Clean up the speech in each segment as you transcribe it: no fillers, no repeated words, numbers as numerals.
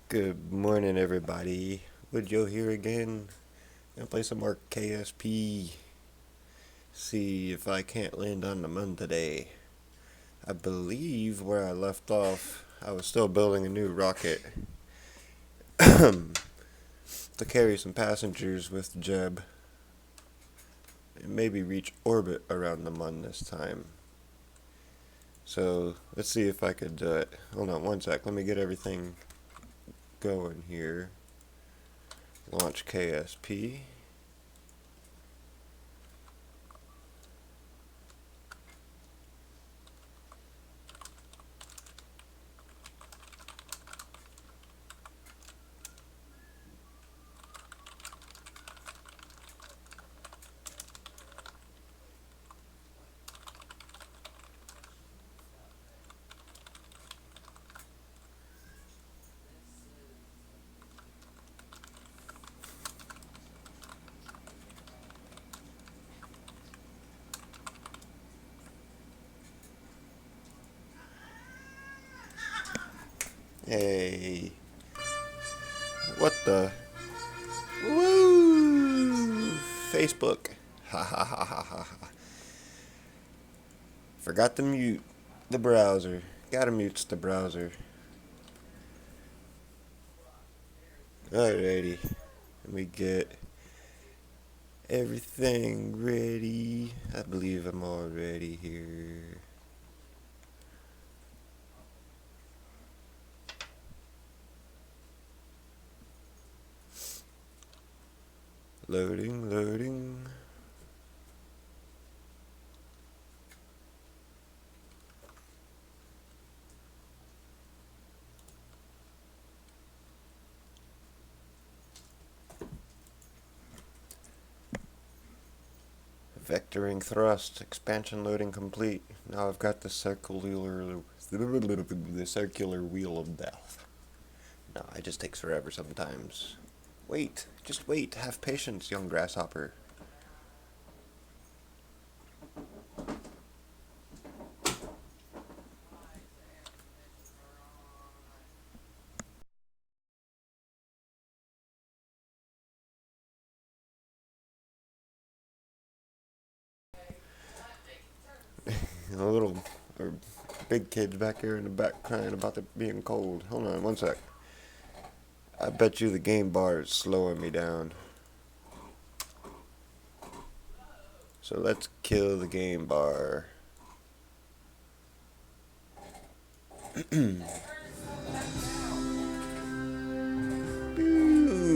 Good morning, everybody. Would Joe here again? Gonna play some more KSP. See if I can't land on the moon today. I believe where I left off, I was still building a new rocket to carry some passengers with Jeb and maybe reach orbit around the moon this time. So let's see if I could do it. Hold on one sec. Let me get everything going here. Launch KSP. Hey. What the? Woo! Facebook. Ha ha ha ha ha ha. Forgot to mute the browser. Gotta mute the browser. Alrighty. Let me get everything ready. I believe I'm all ready here. Loading, loading. Vectoring thrust. Expansion loading complete. Now I've got the circular wheel of death. No, it just takes forever sometimes. Wait, just wait. Have patience, young grasshopper. A little or big kids back here in the back crying about it being cold. Hold on one sec. I bet you the game bar is slowing me down. So let's kill the game bar. Ooh,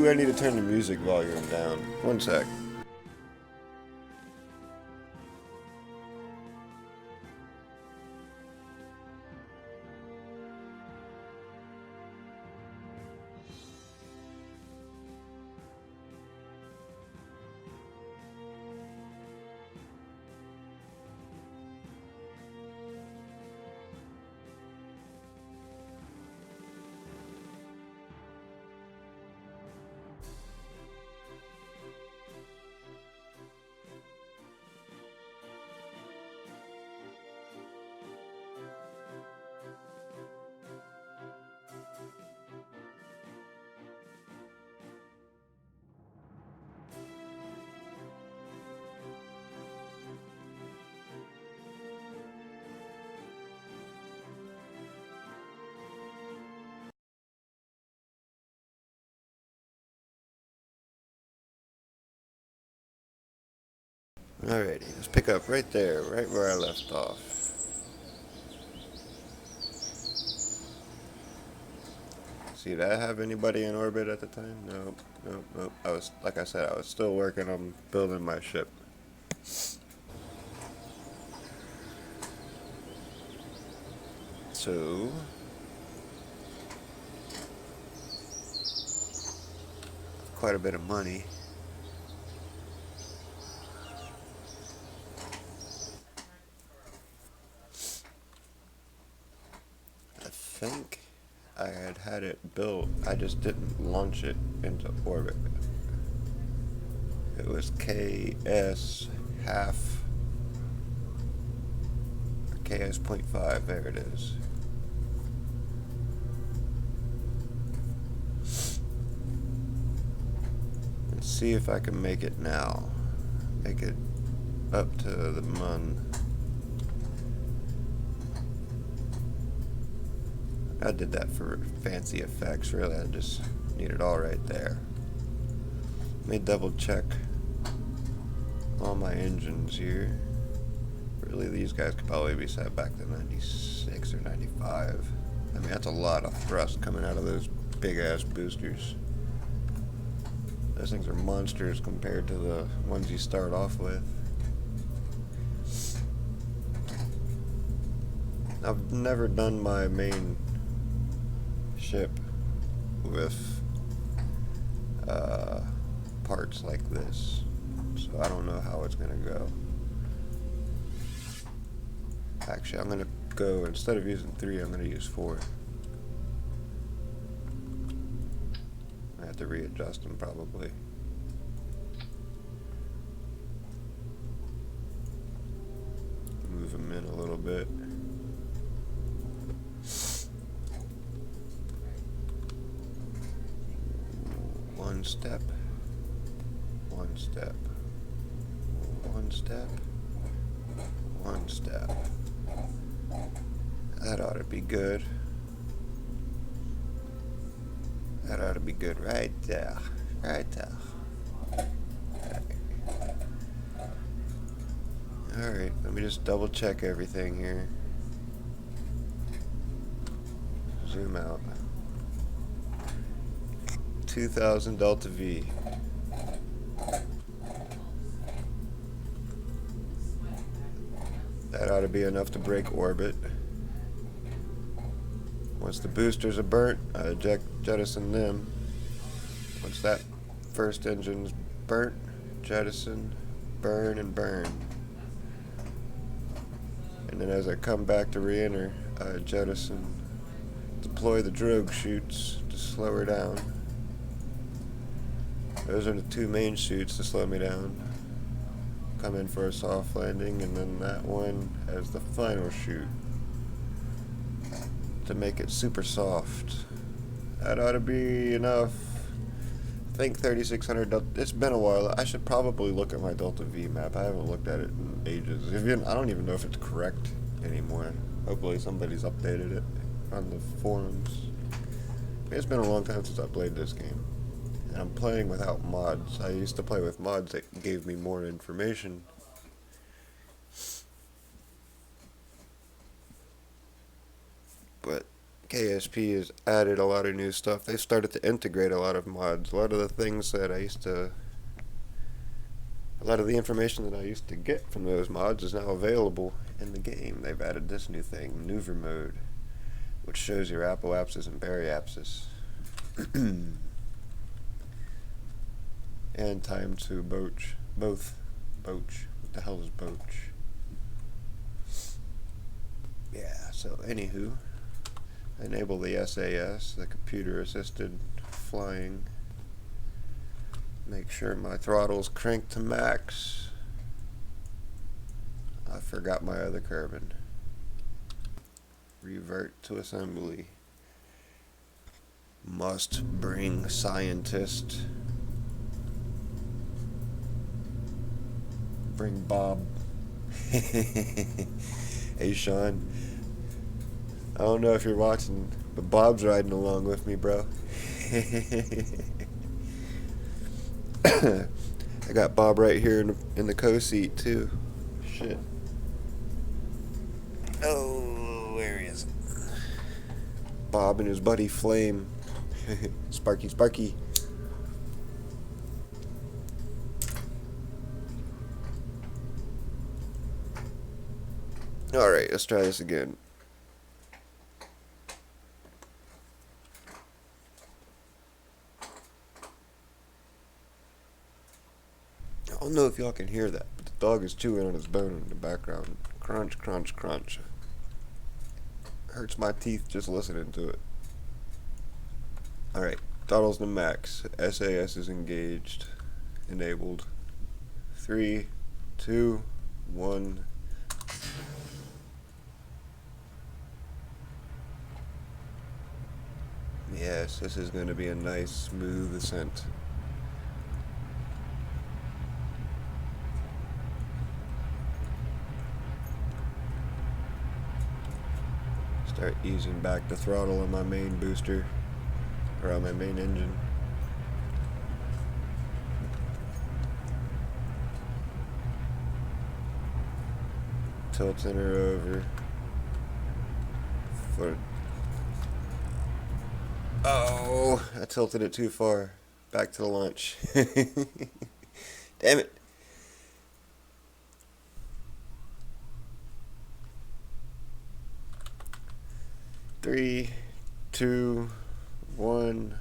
I need to turn the music volume down. One sec. Alrighty, let's pick up right there, right where I left off. See, did I have anybody in orbit at the time? Nope, nope, nope. I was, like I said, I was still working on building my ship. So, quite a bit of money. I think I had it built, I just didn't launch it into orbit. It was KS half, KS.5, there it is. Let's see if I can make it now. Make it up to the Mun. I did that for fancy effects, really. I just need it all right there. Let me double check all my engines here. Really, these guys could probably be set back to 96 or 95. I mean, that's a lot of thrust coming out of those big-ass boosters. Those things are monsters compared to the ones you start off with. I've never done my main ship with parts like this, so I don't know how it's gonna go. Actually, I'm gonna go, instead of using 3, I'm gonna use 4. I have to readjust them probably. Move them in a little bit. One step, one step, one step, one step. That ought to be good. That ought to be good right there. Right there. Alright, let me just double check everything here. Zoom out. 2000 Delta V. That ought to be enough to break orbit. Once the boosters are burnt, I jettison them. Once that first engine's burnt, jettison, burn, and burn. And then as I come back to re-enter, I jettison, deploy the drogue chutes to slow her down. Those are the 2 main chutes to slow me down. Come in for a soft landing, and then that one as the final chute to make it super soft. That ought to be enough. I think 3600 Delta. It's been a while. I should probably look at my Delta V map. I haven't looked at it in ages. I don't even know if it's correct anymore. Hopefully somebody's updated it on the forums. It's been a long time since I played this game. And I'm playing without mods. I used to play with mods that gave me more information. But KSP has added a lot of new stuff. They've started to integrate a lot of mods. A lot of the things that a lot of the information that I used to get from those mods is now available in the game. They've added this new thing, maneuver mode, which shows your apoapsis and periapsis. And time to boach. Both. Boach. What the hell is boach? Yeah, so anywho, enable the SAS, the computer assisted flying. Make sure my throttle's cranked to max. I forgot my other Kerbin. Revert to assembly. Must bring scientist. Bring Bob. Hey Sean, I don't know if you're watching, but Bob's riding along with me, bro. I got Bob right here in the co-seat too. Shit. Oh, where is it? Bob and his buddy Flame. Sparky, Sparky. Alright, let's try this again. I don't know if y'all can hear that, but the dog is chewing on his bone in the background. Crunch, crunch, crunch. Hurts my teeth just listening to it. Alright, throttle's to max. SAS is engaged. Enabled. 3, 2, 1. Yes, this is going to be a nice, smooth ascent. Start easing back the throttle on my main booster, or on my main engine. Tilting her over for... Oh, I tilted it too far. Back to the launch. Damn it. Three, two, one.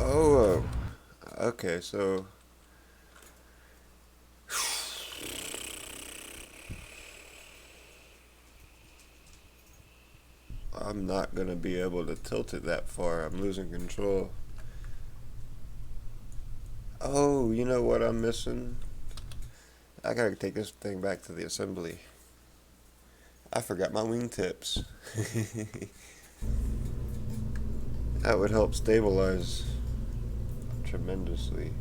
Oh, okay, so I'm not gonna be able to tilt it that far. I'm losing control. Oh, you know what I'm missing? I gotta take this thing back to the assembly. I forgot my wingtips. That would help stabilize tremendously.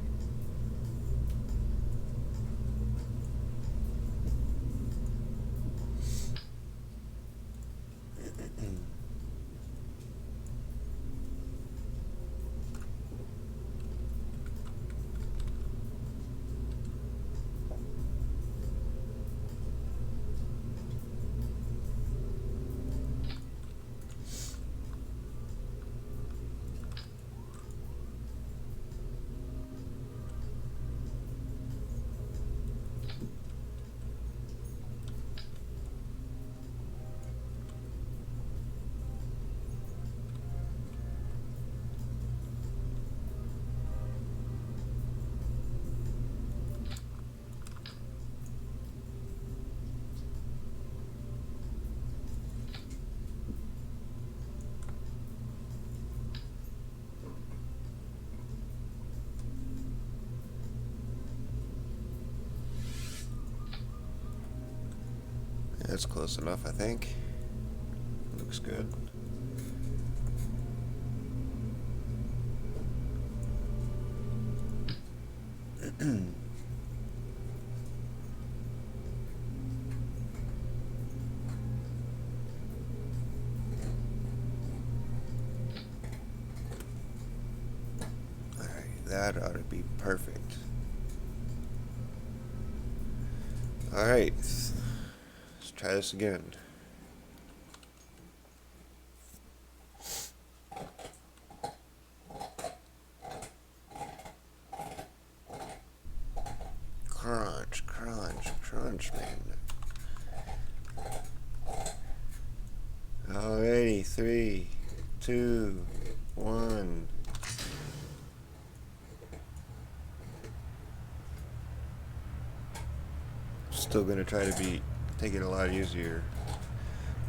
That's close enough, I think. Looks good. Alright, that ought to be perfect. Alright, let's try this again. Crunch, crunch, crunch, man. Alrighty, 3, 2, 1. Still gonna try to take it a lot easier.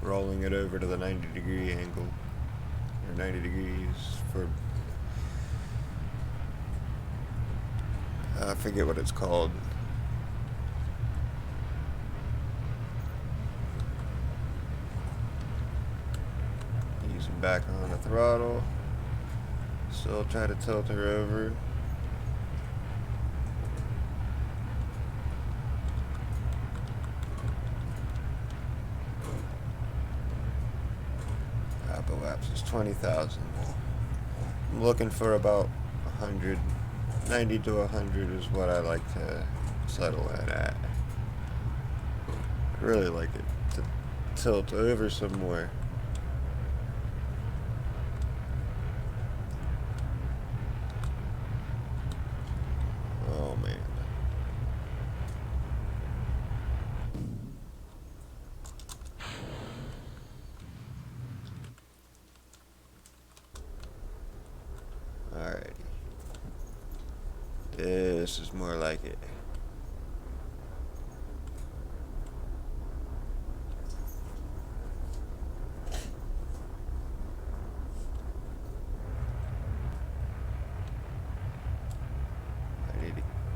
Rolling it over to the 90-degree angle. Or 90 degrees for... I forget what it's called. Using back on the throttle. Still try to tilt her over. Apoapsis is 20,000. I'm looking for about 100. 90 to 100 is what I like to settle at. I really like it to tilt over some more. Oh man. Alrighty. This is more like it.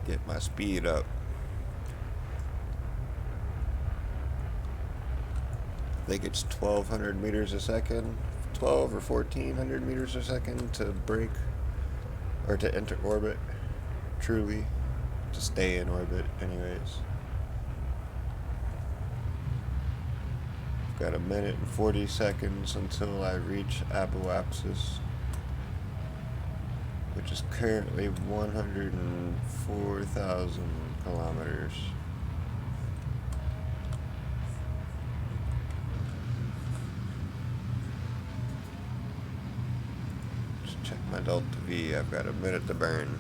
Get my speed up. I think it's 1,200 meters a second, 12 or 1,400 meters a second to break, or to enter orbit, truly, to stay in orbit anyways. I've got 1 minute and 40 seconds until I reach apoapsis, which is currently 104,000 kilometers. Check my delta V. I've got 1 minute to burn.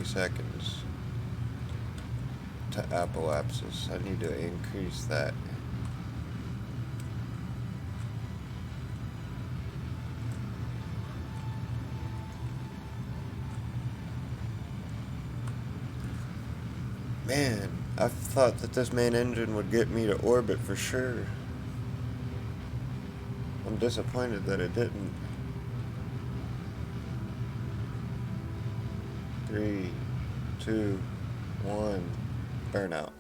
Seconds to apoapsis. I need to increase that. Man, I thought that this main engine would get me to orbit for sure. I'm disappointed that it didn't. 3, 2, 1, burnout.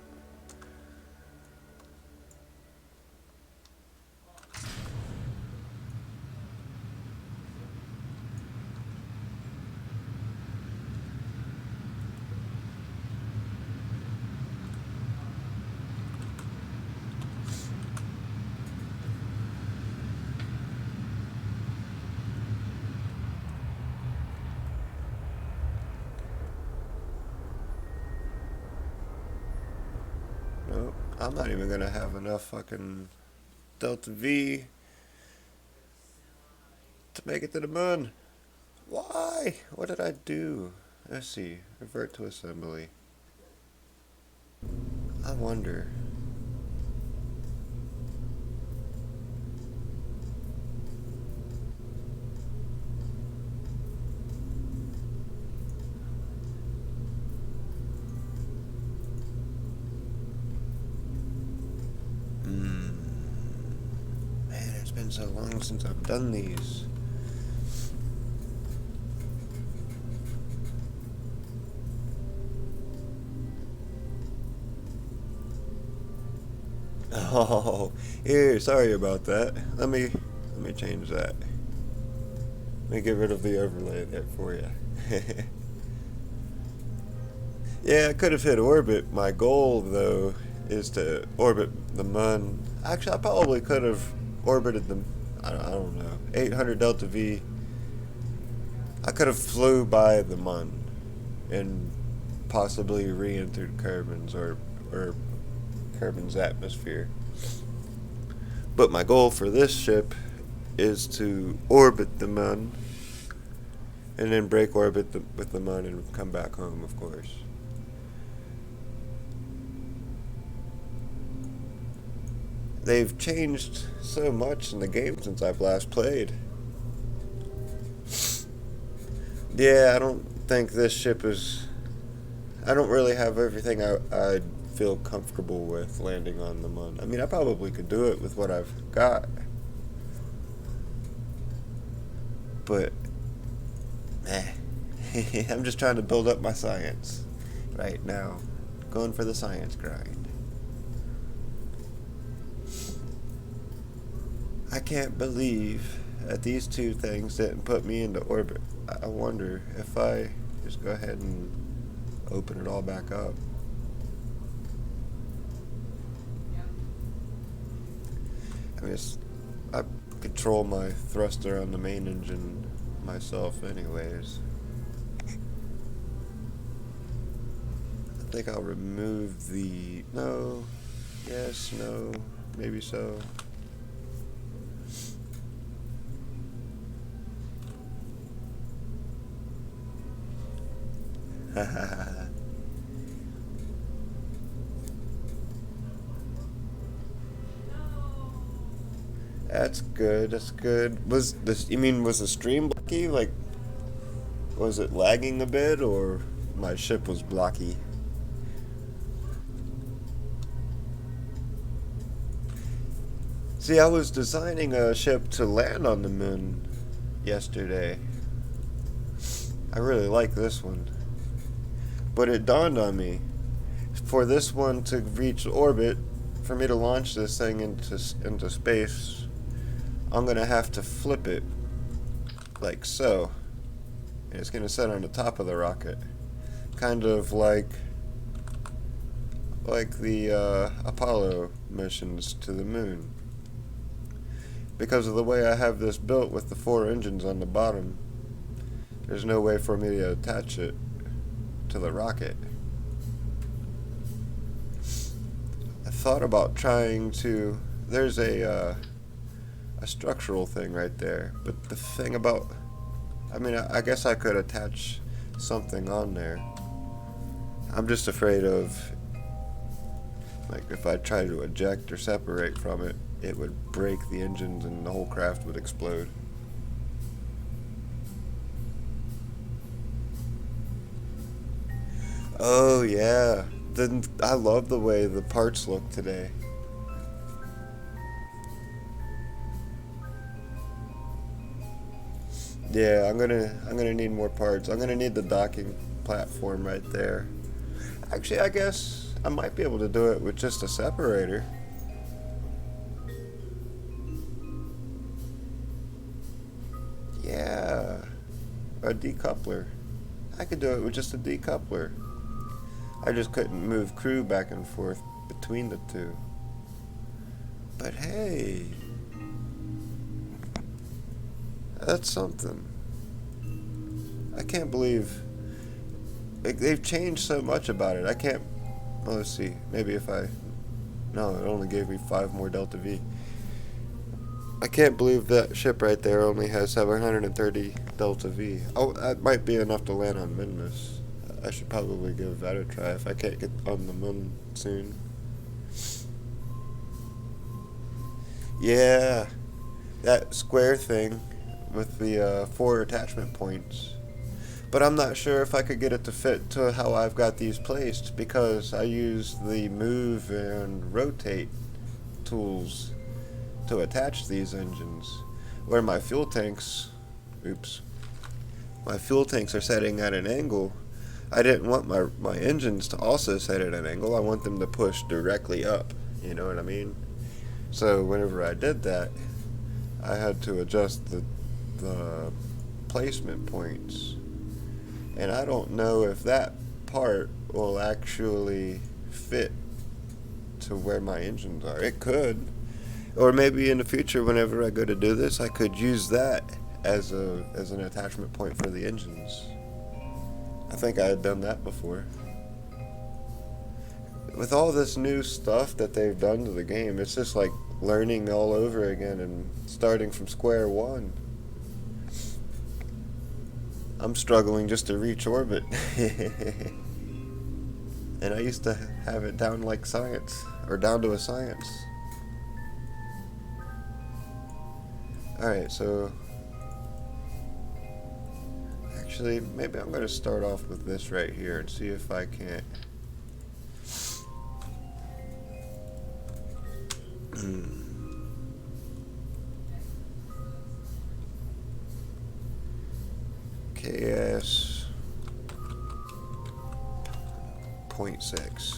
Nope, I'm not even gonna have enough fucking delta V to make it to the moon. Why? What did I do? Let's see. Revert to assembly. I wonder. Man, it's been so long since I've done these. Oh, here, sorry about that. Let me change that. Let me get rid of the overlay there for you. Yeah, I could have hit orbit. My goal, though, is to orbit the moon. Actually, I probably could have orbited the, I don't know, 800 delta V. I could have flew by the moon and possibly re-entered Kerbin's or Kerbin's atmosphere. But my goal for this ship is to orbit the moon and then break orbit with the moon and come back home, of course. They've changed so much in the game since I've last played. Yeah, I don't think this ship is... I don't really have everything I'd feel comfortable with landing on the moon. I mean, I probably could do it with what I've got. But, I'm just trying to build up my science right now. Going for the science grind. I can't believe that these two things didn't put me into orbit. I wonder if I just go ahead and open it all back up. I mean, I control my thruster on the main engine myself anyways. think I'll remove the... No. Yes, no. Maybe so. That's good. That's good. Was this? You mean was the stream blocky? Like, was it lagging a bit, or my ship was blocky? See, I was designing a ship to land on the moon yesterday. I really like this one, but it dawned on me, for this one to reach orbit, for me to launch this thing into space, I'm gonna have to flip it like so, and it's gonna sit on the top of the rocket, kind of like the Apollo missions to the moon. Because of the way I have this built with the 4 engines on the bottom, there's no way for me to attach it to the rocket. I thought about trying to... There's a structural thing right there, but the thing about... I mean, I guess I could attach something on there. I'm just afraid of... Like, if I try to eject or separate from it, it would break the engines and the whole craft would explode. Oh yeah, then I love the way the parts look today. Yeah, I'm gonna need more parts. I'm gonna need the docking platform right there. Actually, I guess I might be able to do it with just a separator. Yeah, a decoupler. I could do it with just a decoupler. I just couldn't move crew back and forth between the two. But hey, that's something. I can't believe they've changed so much about it. I can't... Well, let's see. Maybe if I... No, it only gave me 5 more Delta V. I can't believe that ship right there only has 730 Delta V. Oh, that might be enough to land on Minmus. I should probably give that a try if I can't get on the moon soon. Yeah, that square thing with the 4 attachment points. But I'm not sure if I could get it to fit to how I've got these placed, because I use the move and rotate tools to attach these engines, where my fuel tanks, my fuel tanks are setting at an angle. I didn't want my engines to also set at an angle. I want them to push directly up, you know what I mean? So whenever I did that, I had to adjust the placement points. And I don't know if that part will actually fit to where my engines are. It could. Or maybe in the future, whenever I go to do this, I could use that as an attachment point for the engines. I think I had done that before. With all this new stuff that they've done to the game, it's just like learning all over again and starting from square one. I'm struggling just to reach orbit. And I used to have it down like science, or down to a science. Alright, so actually maybe I'm going to start off with this right here and see if I can't KS 0.6.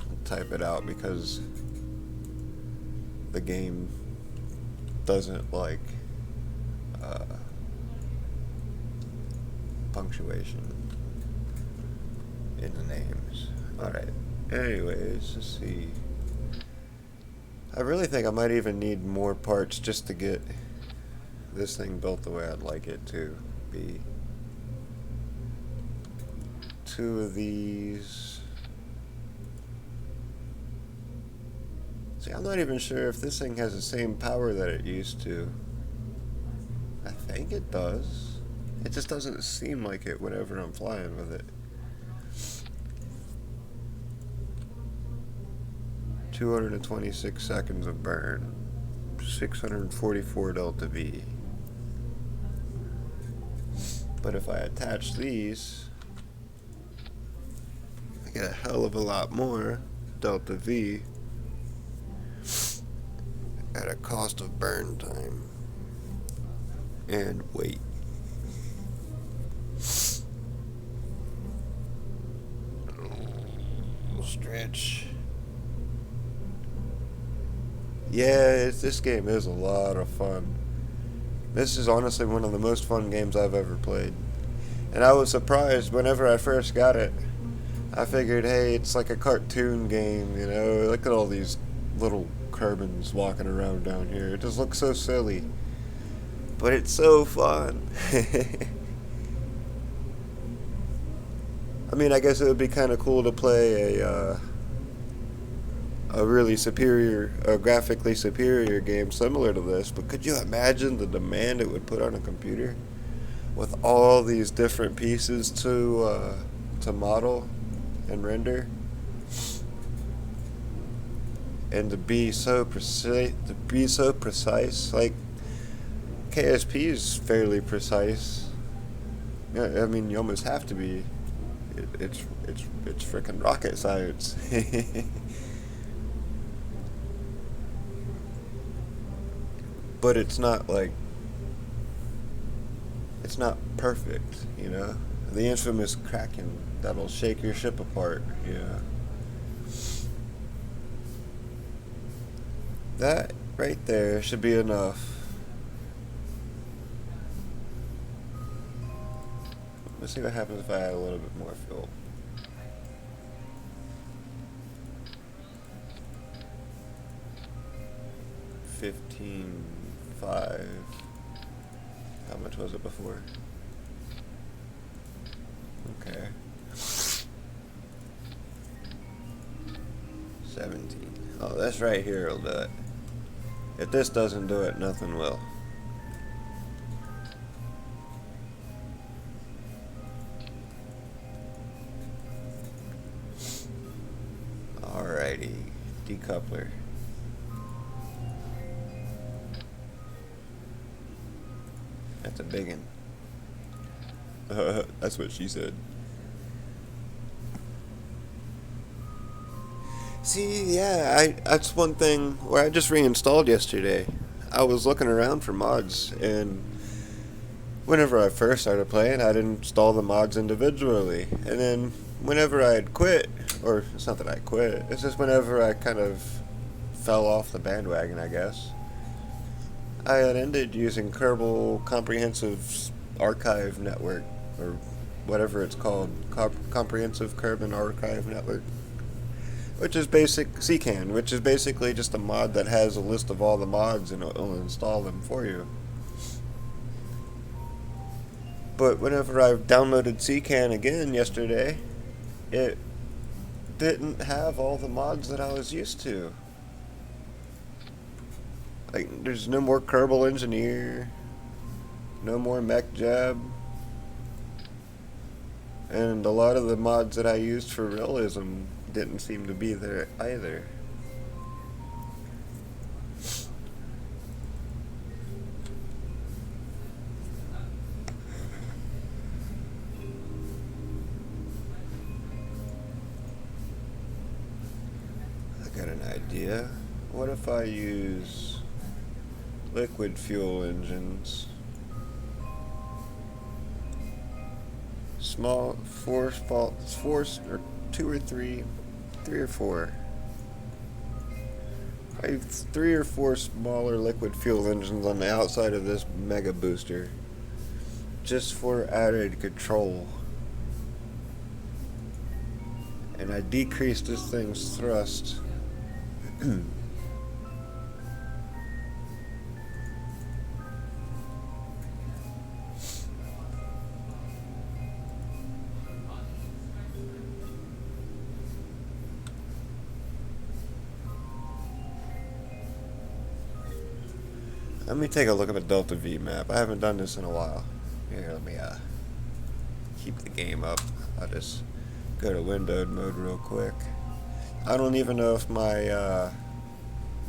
I'll type it out because the game doesn't like punctuation in the names. Alright, anyways, let's see. I really think I might even need more parts just to get this thing built the way I'd like it to be. two of these. See, I'm not even sure if this thing has the same power that it used to. I think it does. It just doesn't seem like it whenever I'm flying with it. 226 seconds of burn. 644 delta V. But if I attach these, I get a hell of a lot more delta V at a cost of burn time and weight. Stretch. Yeah, this game is a lot of fun. This is honestly one of the most fun games I've ever played. And I was surprised whenever I first got it. I figured, hey, it's like a cartoon game, you know? Look at all these little Kerbins walking around down here. It just looks so silly. But it's so fun. I mean, I guess it would be kind of cool to play a really superior, a graphically superior game similar to this, but could you imagine the demand it would put on a computer with all these different pieces to model and render, and to be so precise? Like KSP is fairly precise. Yeah, I mean, you almost have to be. It's freaking rocket science. But it's not like, it's not perfect, you know? The infamous Kraken that'll shake your ship apart, yeah. That right there should be enough. Let's see what happens if I add a little bit more fuel. $15.5. How much was it before? Okay. 17. Oh, that's right here will do it. If this doesn't do it, nothing will. Alrighty. Decoupler. That's a big one. That's what she said. See, yeah, that's one thing where I just reinstalled yesterday. I was looking around for mods, and whenever I first started playing, I'd install the mods individually. And then whenever I'd quit, or it's not that I quit, it's just whenever I kind of fell off the bandwagon, I guess, I had ended using Kerbal Comprehensive Archive Network, or whatever it's called, Comprehensive Kerbin Archive Network, which is CCAN, which is basically just a mod that has a list of all the mods and it'll install them for you. But whenever I downloaded CCAN again yesterday, it didn't have all the mods that I was used to. Like, there's no more Kerbal Engineer, no more MechJab, and a lot of the mods that I used for realism didn't seem to be there either. I got an idea. What if I use liquid fuel engines? Small, four or two or three or four. I have 3 or 4 smaller liquid fuel engines on the outside of this mega booster, just for added control. And I decreased this thing's thrust. Let me take a look at the Delta V map. I haven't done this in a while. Here, let me keep the game up. I'll just go to windowed mode real quick. I don't even know if my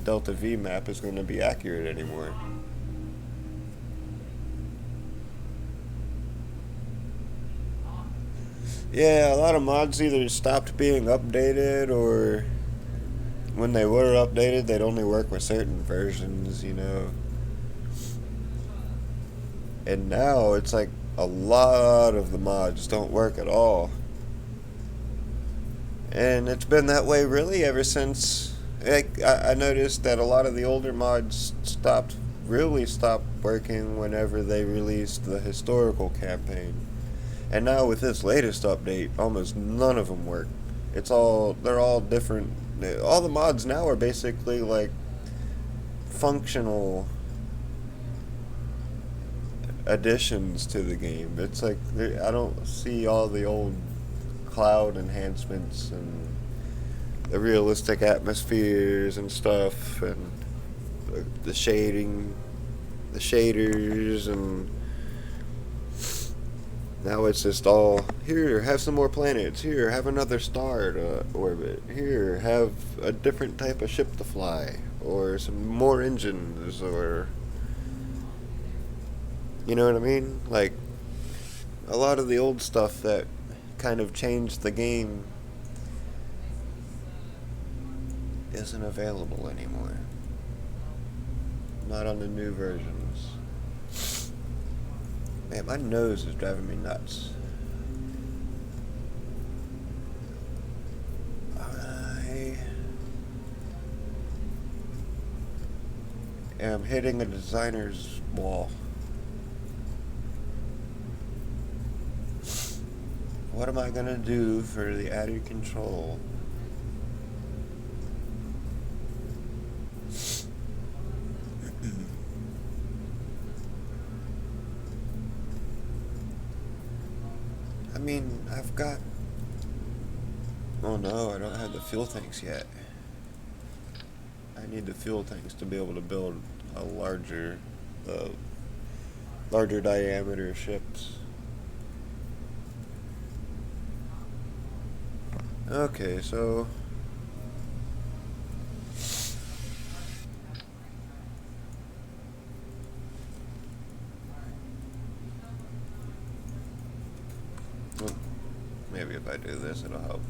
Delta V map is going to be accurate anymore. Yeah, a lot of mods either stopped being updated, or when they were updated, they'd only work with certain versions, you know. And now it's like a lot of the mods don't work at all. And it's been that way really ever since. I noticed that a lot of the older mods really stopped working whenever they released the historical campaign. And now with this latest update, almost none of them work. They're all different. All the mods now are basically like functional additions to the game. It's like I don't see all the old cloud enhancements and the realistic atmospheres and stuff, and the shading, the shaders, and now it's just all, here, have some more planets, here, have another star to orbit, here, have a different type of ship to fly, or some more engines, or, you know what I mean? Like, a lot of the old stuff that kind of changed the game isn't available anymore. Not on the new versions. Man, my nose is driving me nuts. I am hitting a designer's wall. What am I gonna do for the added control? I mean, I've got... Oh no, I don't have the fuel tanks yet. I need the fuel tanks to be able to build a larger diameter ships. Okay, so... Well, maybe if I do this, it'll help.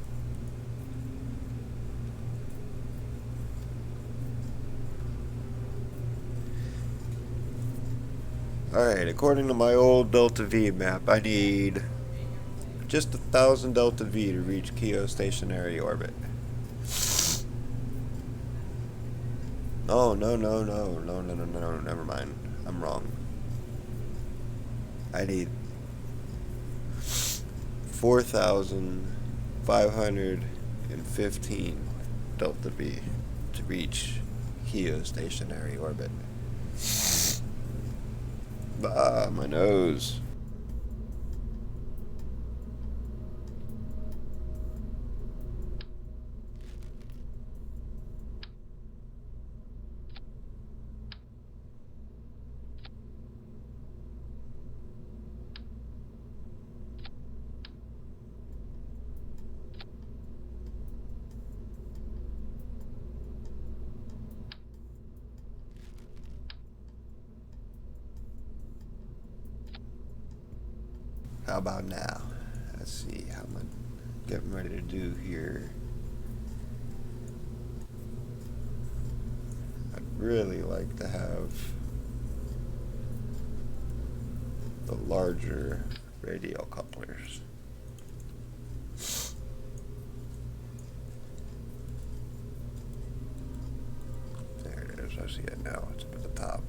Alright, according to my old Delta V map, I need just 1,000 Delta V to reach geostationary orbit. Oh, no, never mind. I'm wrong. I need 4,515 Delta V to reach geostationary orbit. Ah, my nose. How about now? Let's see how I'm getting ready to do here. I'd really like to have the larger radial couplers. There it is. I see it now. It's up at the top.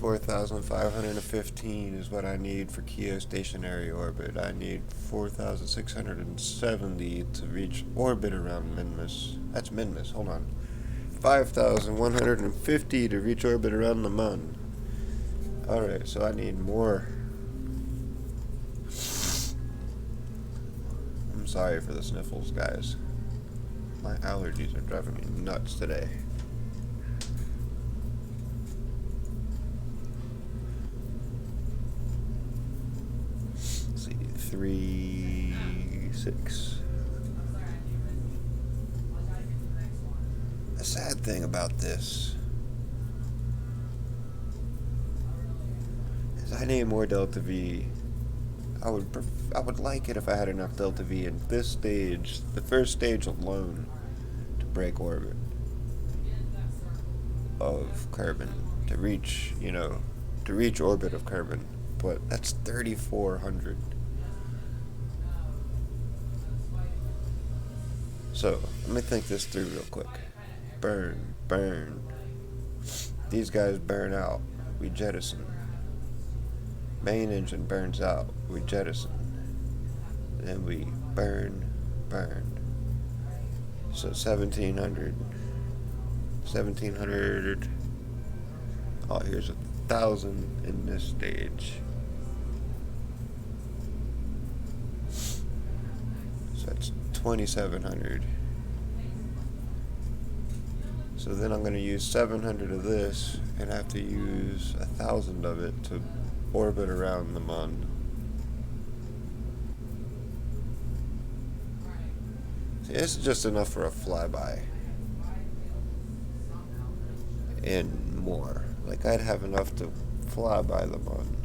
4,515 is what I need for geostationary orbit. I need 4,670 to reach orbit around Minmus. That's Minmus, hold on. 5,150 to reach orbit around the Mun. Alright, so I need more. I'm sorry for the sniffles, guys. My allergies are driving me nuts today. Let's see, 3, 6. The sad thing about this is I need more Delta V. I would like it if I had enough Delta V in this stage, the first stage alone, to break orbit of Kerbin, to reach orbit of Kerbin. But that's 3,400. So, let me think this through real quick. Burn. These guys burn out. We jettison. Main engine burns out. We jettison. Then we burn. So 1,700. Oh, here's 1,000 in this stage. So that's 2,700. So then I'm going to use 700 of this and have to use 1,000 of it to orbit around the Mun. See, this is just enough for a flyby. And more. Like, I'd have enough to fly by the Mun.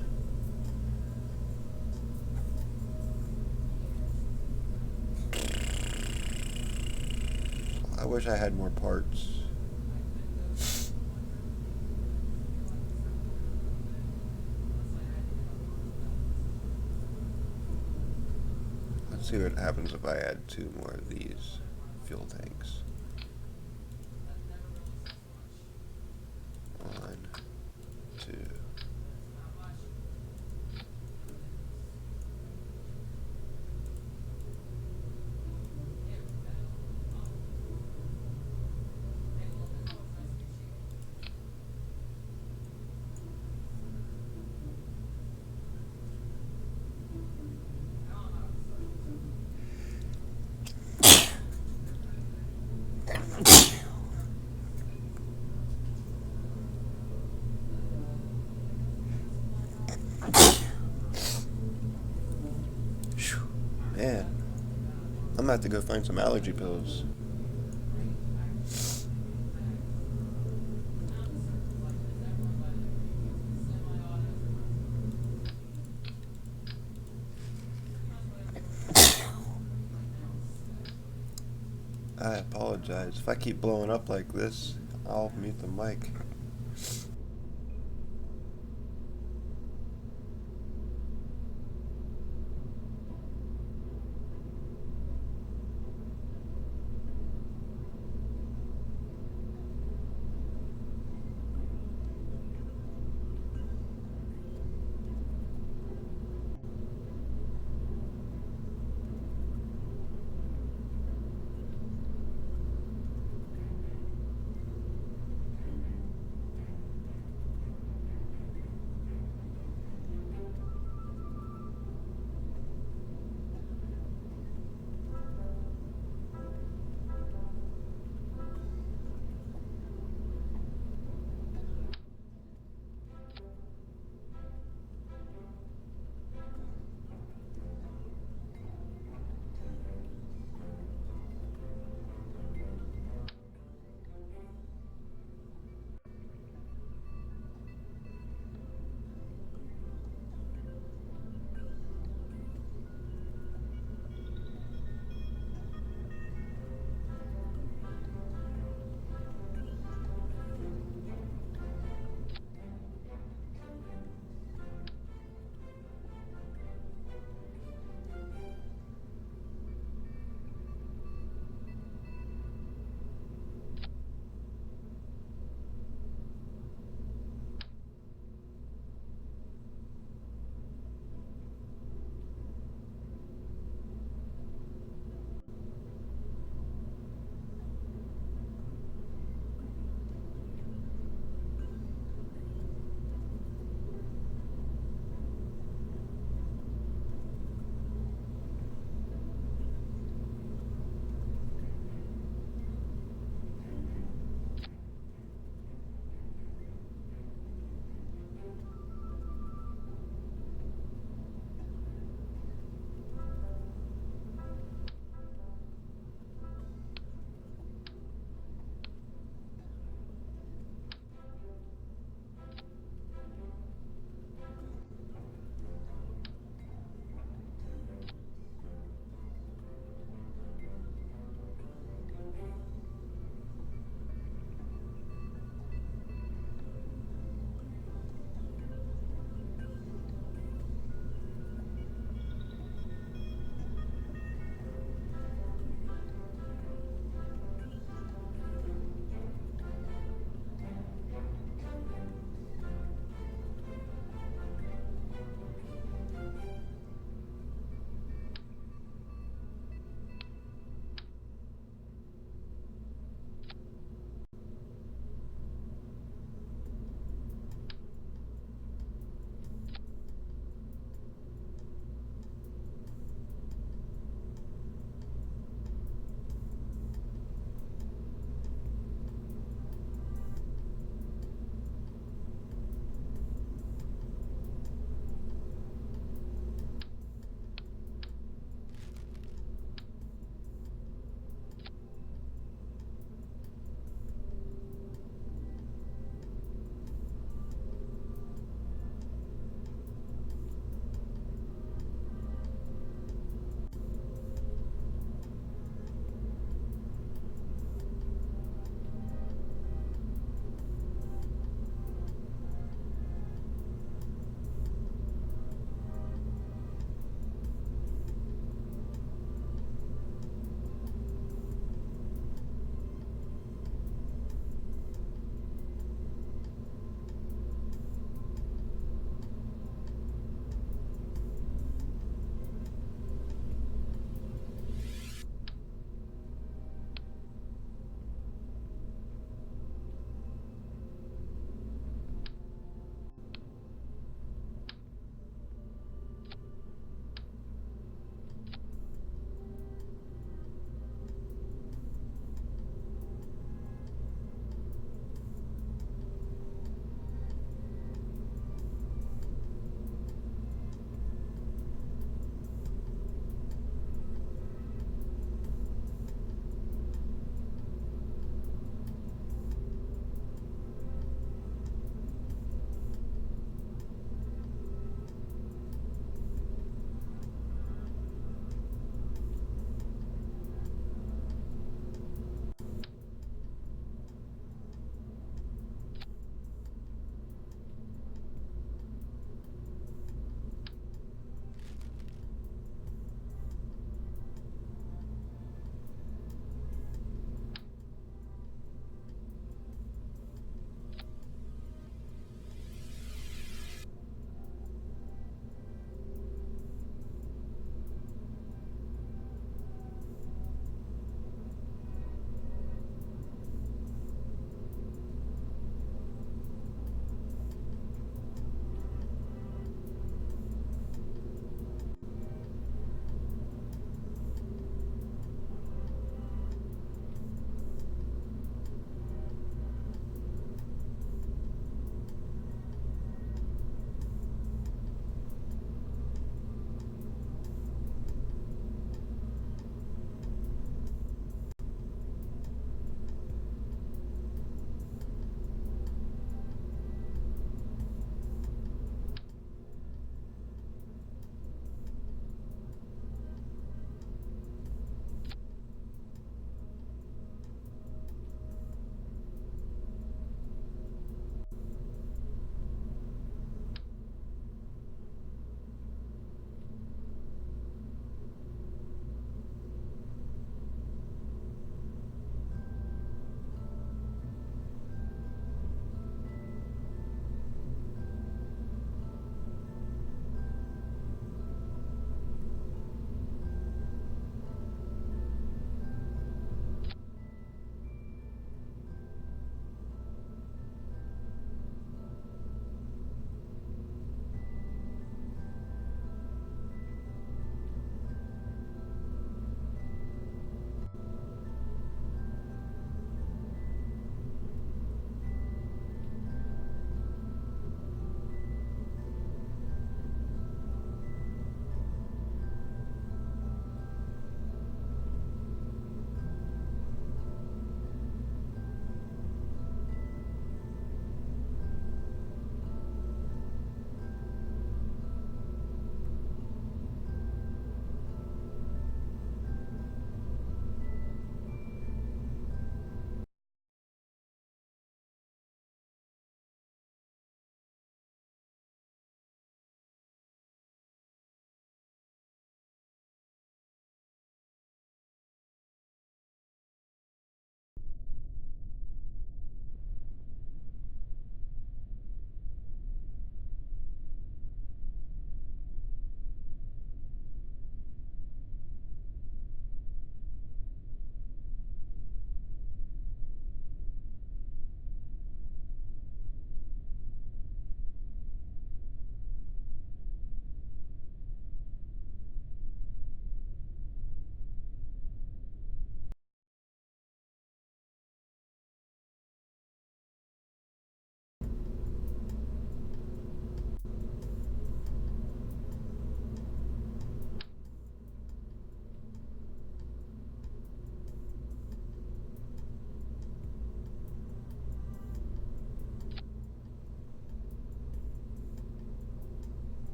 I wish I had more parts. Let's see what happens if I add 2 more of these fuel tanks. 1, 2. Man, I'm gonna have to go find some allergy pills. I apologize. If I keep blowing up like this, I'll mute the mic.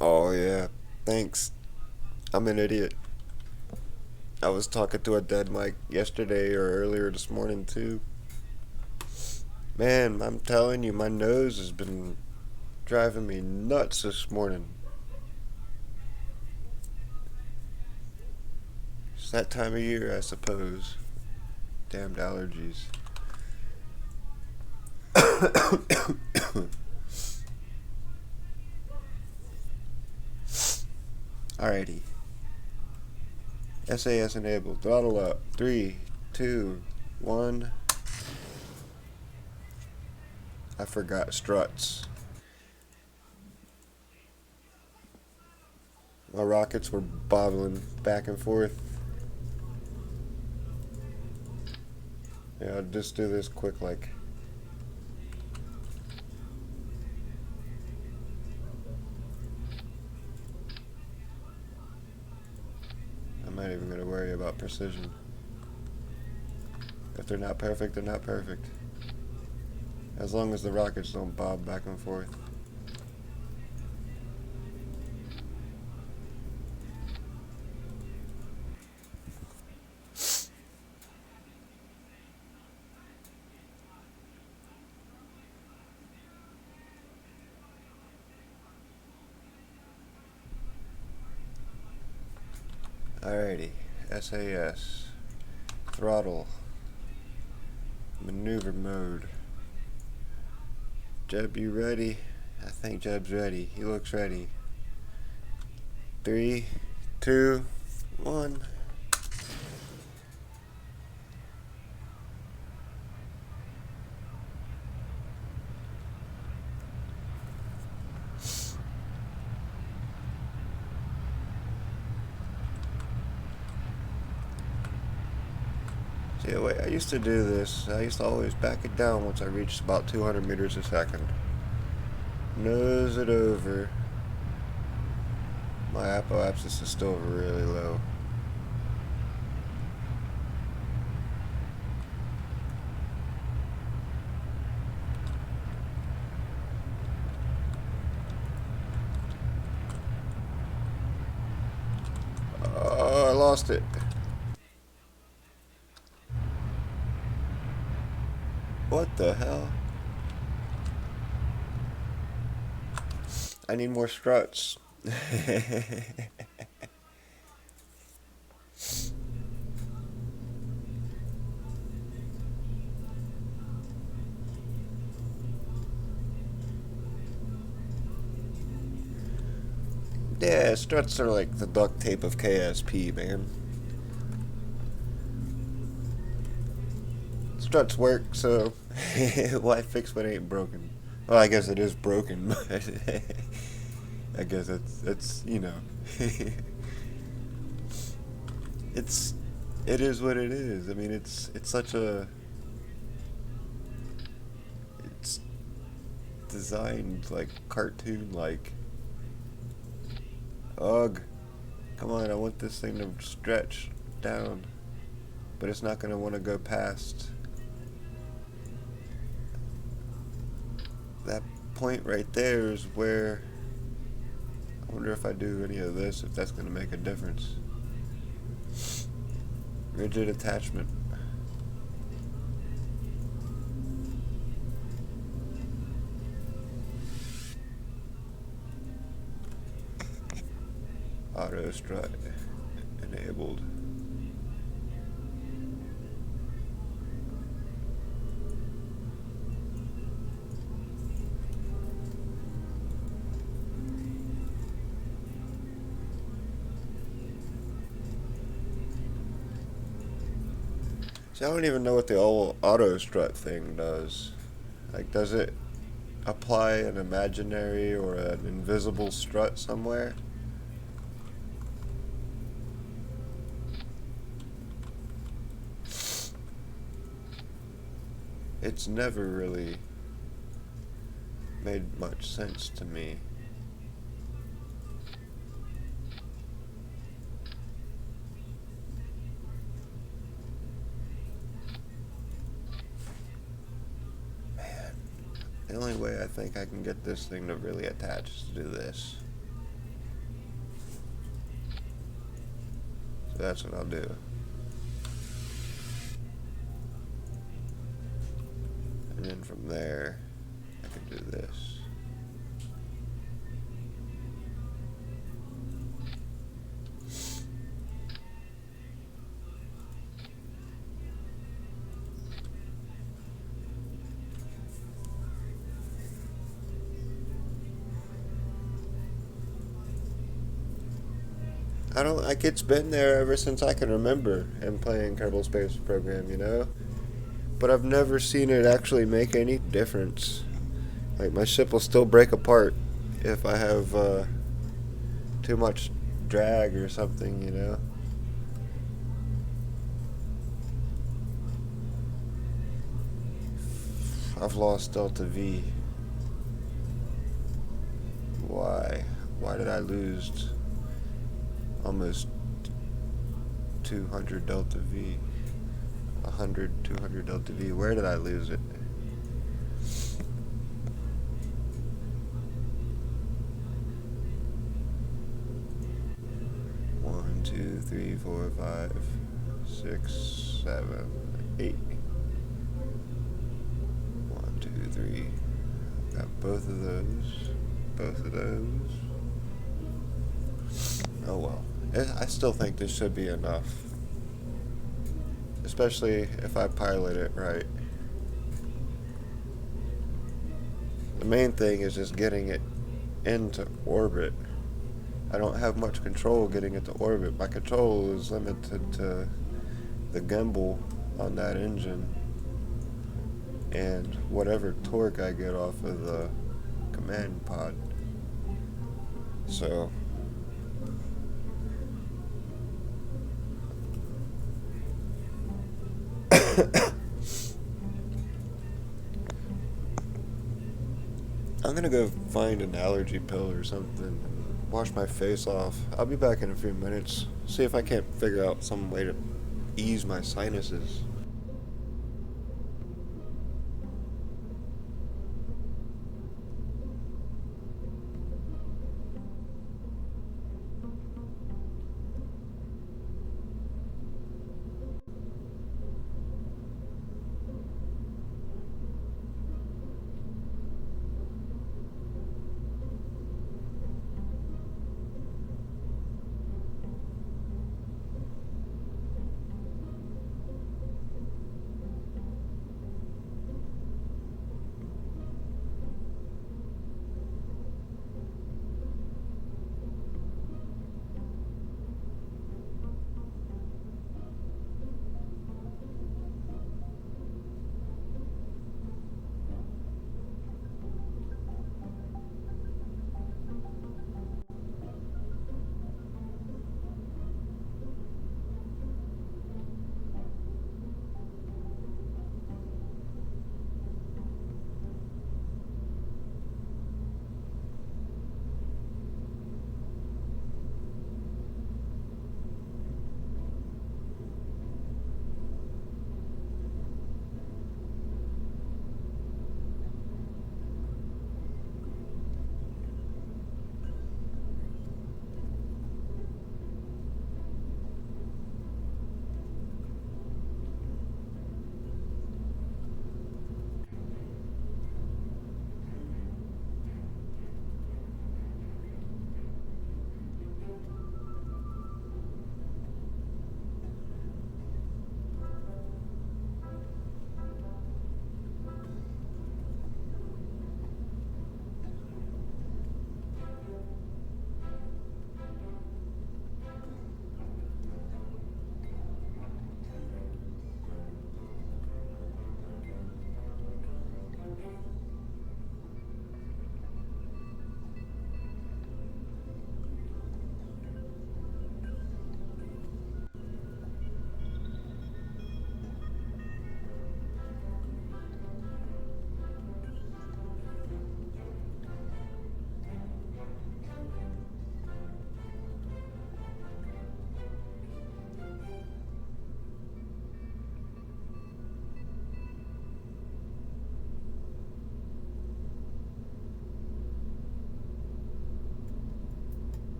Oh, yeah. Thanks. I'm an idiot. I was talking to a dead mic yesterday or earlier this morning, too. Man, I'm telling you, my nose has been driving me nuts this morning. It's that time of year, I suppose. Damned allergies. Alrighty. SAS enabled. Throttle up. 3, 2, 1. I forgot struts. My rockets were bobbling back and forth. Yeah, I'll just do this quick like. I'm not even going to worry about precision. If they're not perfect, they're not perfect. As long as the rockets don't bob back and forth. Alrighty. SAS. Throttle. Maneuver mode. Jeb, you ready? I think Jeb's ready. He looks ready. 3, 2, 1. See, the way I used to do this, I used to always back it down once I reached about 200 meters a second. Nose it over. My apoapsis is still really low. Oh, I lost it. What the hell? I need more struts. Yeah, struts are like the duct tape of KSP, man. Struts work, so why fix what ain't broken? Well, I guess it is broken, but I guess it's it's it is what it is. I mean, it's such a it's designed like cartoon like. Ugh. Come on, I want this thing to stretch down. But it's not going to want to go past that point right there is where I wonder if I do any of this, if that's going to make a difference. Rigid attachment. Auto strut enabled. See, I don't even know what the old auto strut thing does. Like, does it apply an imaginary or an invisible strut somewhere? It's never really made much sense to me. Man, the only way I think I can get this thing to really attach is to do this. That's what I'll do. And then from there, I can do this. I don't like it's been there ever since I can remember and playing Kerbal Space Program, you know? But I've never seen it actually make any difference. Like my ship will still break apart if I have too much drag or something, you know? I've lost Delta V. Why? Why did I lose almost 200 Delta V? 100, 200 Delta V. Where did I lose it? One, two, three, four, 5, 6, 7, 8. 1, 2, 3. Got both of those. Both of those. Oh well. I still think this should be enough. Especially if I pilot it right. The main thing is just getting it into orbit. I don't have much control getting it to orbit. My control is limited to the gimbal on that engine and whatever torque I get off of the command pod. So I'm gonna go find an allergy pill or something. Wash my face off. I'll be back in a few minutes. See if I can't figure out some way to ease my sinuses.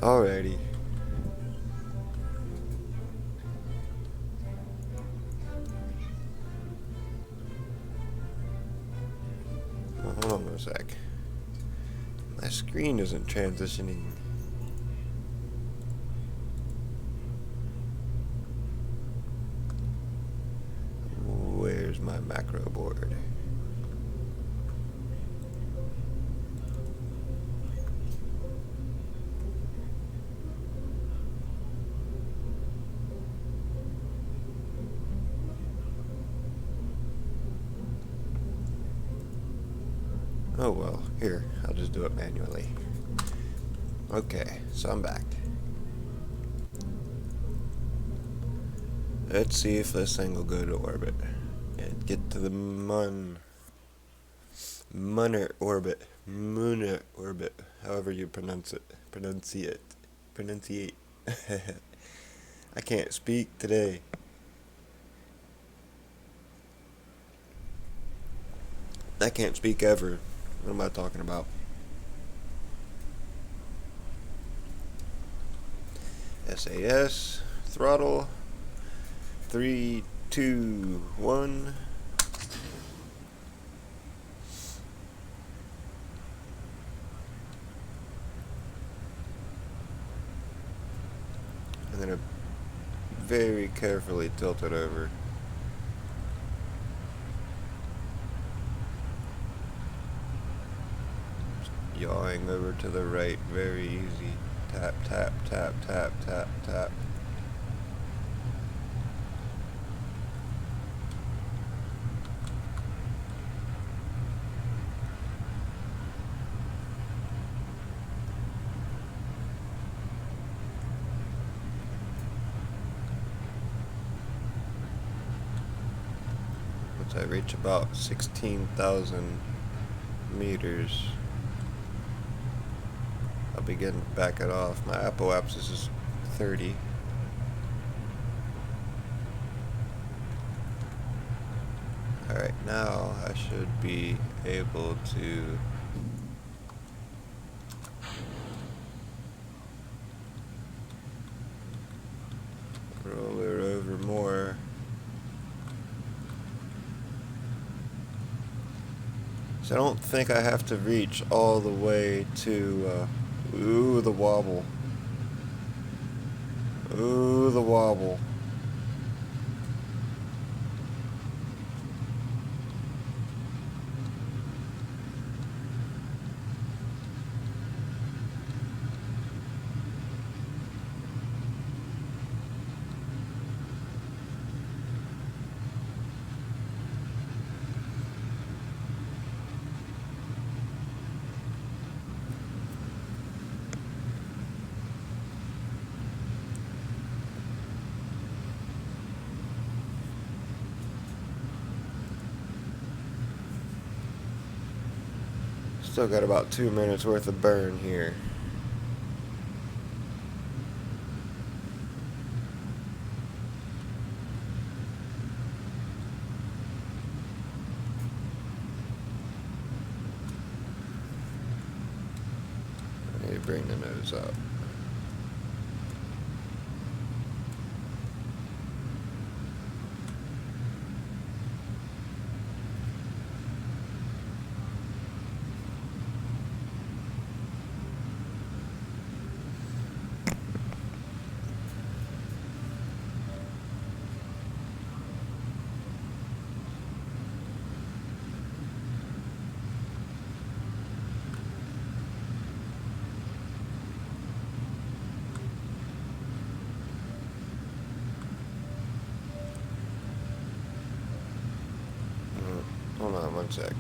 Alrighty. Well, hold on a sec. My screen isn't transitioning. Where's my macro board? Oh well, here, I'll just do it manually. Okay, so I'm back. Let's see if this thing will go to orbit and get to the Munner orbit. Mooner orbit. However you pronounce it. Pronunciate. I can't speak today. I can't speak ever. What am I talking about? SAS. Throttle. 3, 2, 1. I'm gonna very carefully tilt it over. Yawing over to the right, very easy. Tap, tap, tap, tap, tap, tap. Once I reach about 16,000 meters, I'll begin to back it off. My apoapsis is 30. Alright, now I should be able to roll it over more. So I don't think I have to reach all the way to, ooh, the wobble. Ooh, the wobble. Still got about 2 minutes worth of burn here. I need to bring the nose up. Hold on one sec.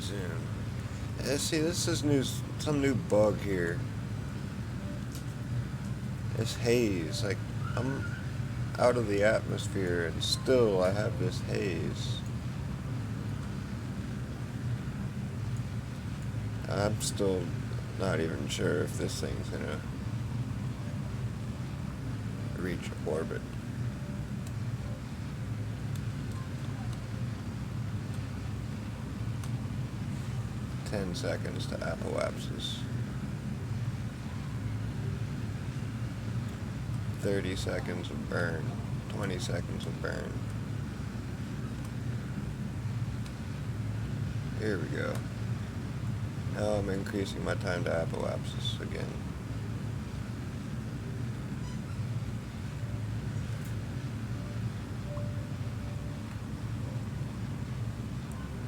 zoom. See, this is some new bug here. This haze, like, I'm out of the atmosphere and still I have this haze. I'm still not even sure if this thing's gonna reach orbit. "10 seconds to apoapsis. 30 seconds of burn. 20 seconds of burn." Here we go. Now I'm increasing my time to apoapsis again.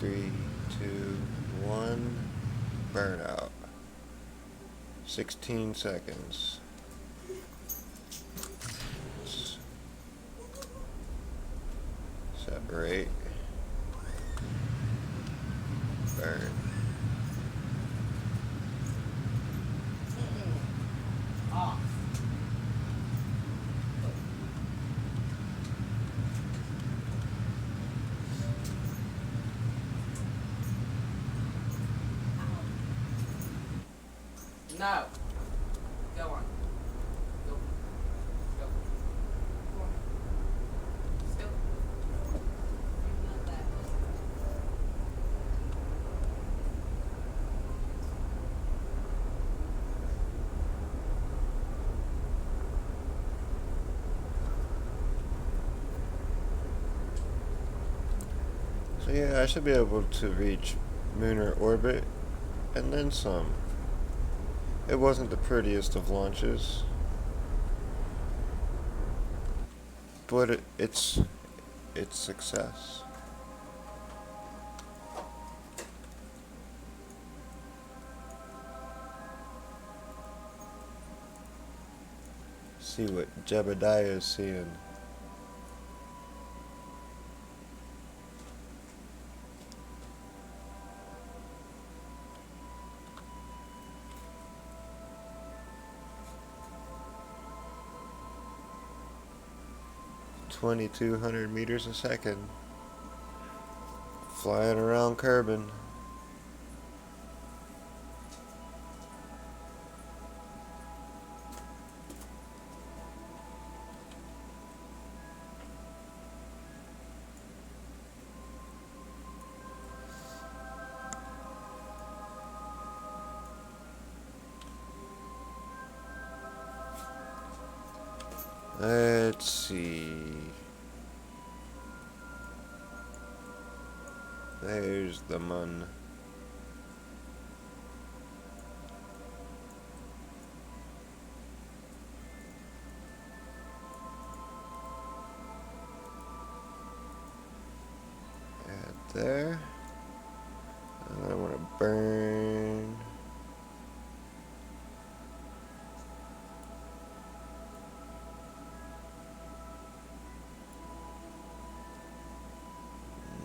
Three, two, one, burnout. 16 seconds. Separate. Burn. Off. No. Go on. Go. Go. Go on. Still. You love that. So yeah, I should be able to reach lunar orbit and then some. It wasn't the prettiest of launches, but it's success. See what Jebediah is seeing. "2,200 meters a second. Flying around Kerbin. Let's see. There's the mun. Add there. And I want to burn.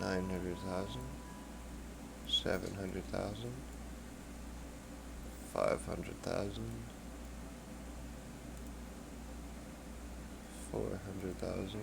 $900,000, 700,000, 500,000, 400,000.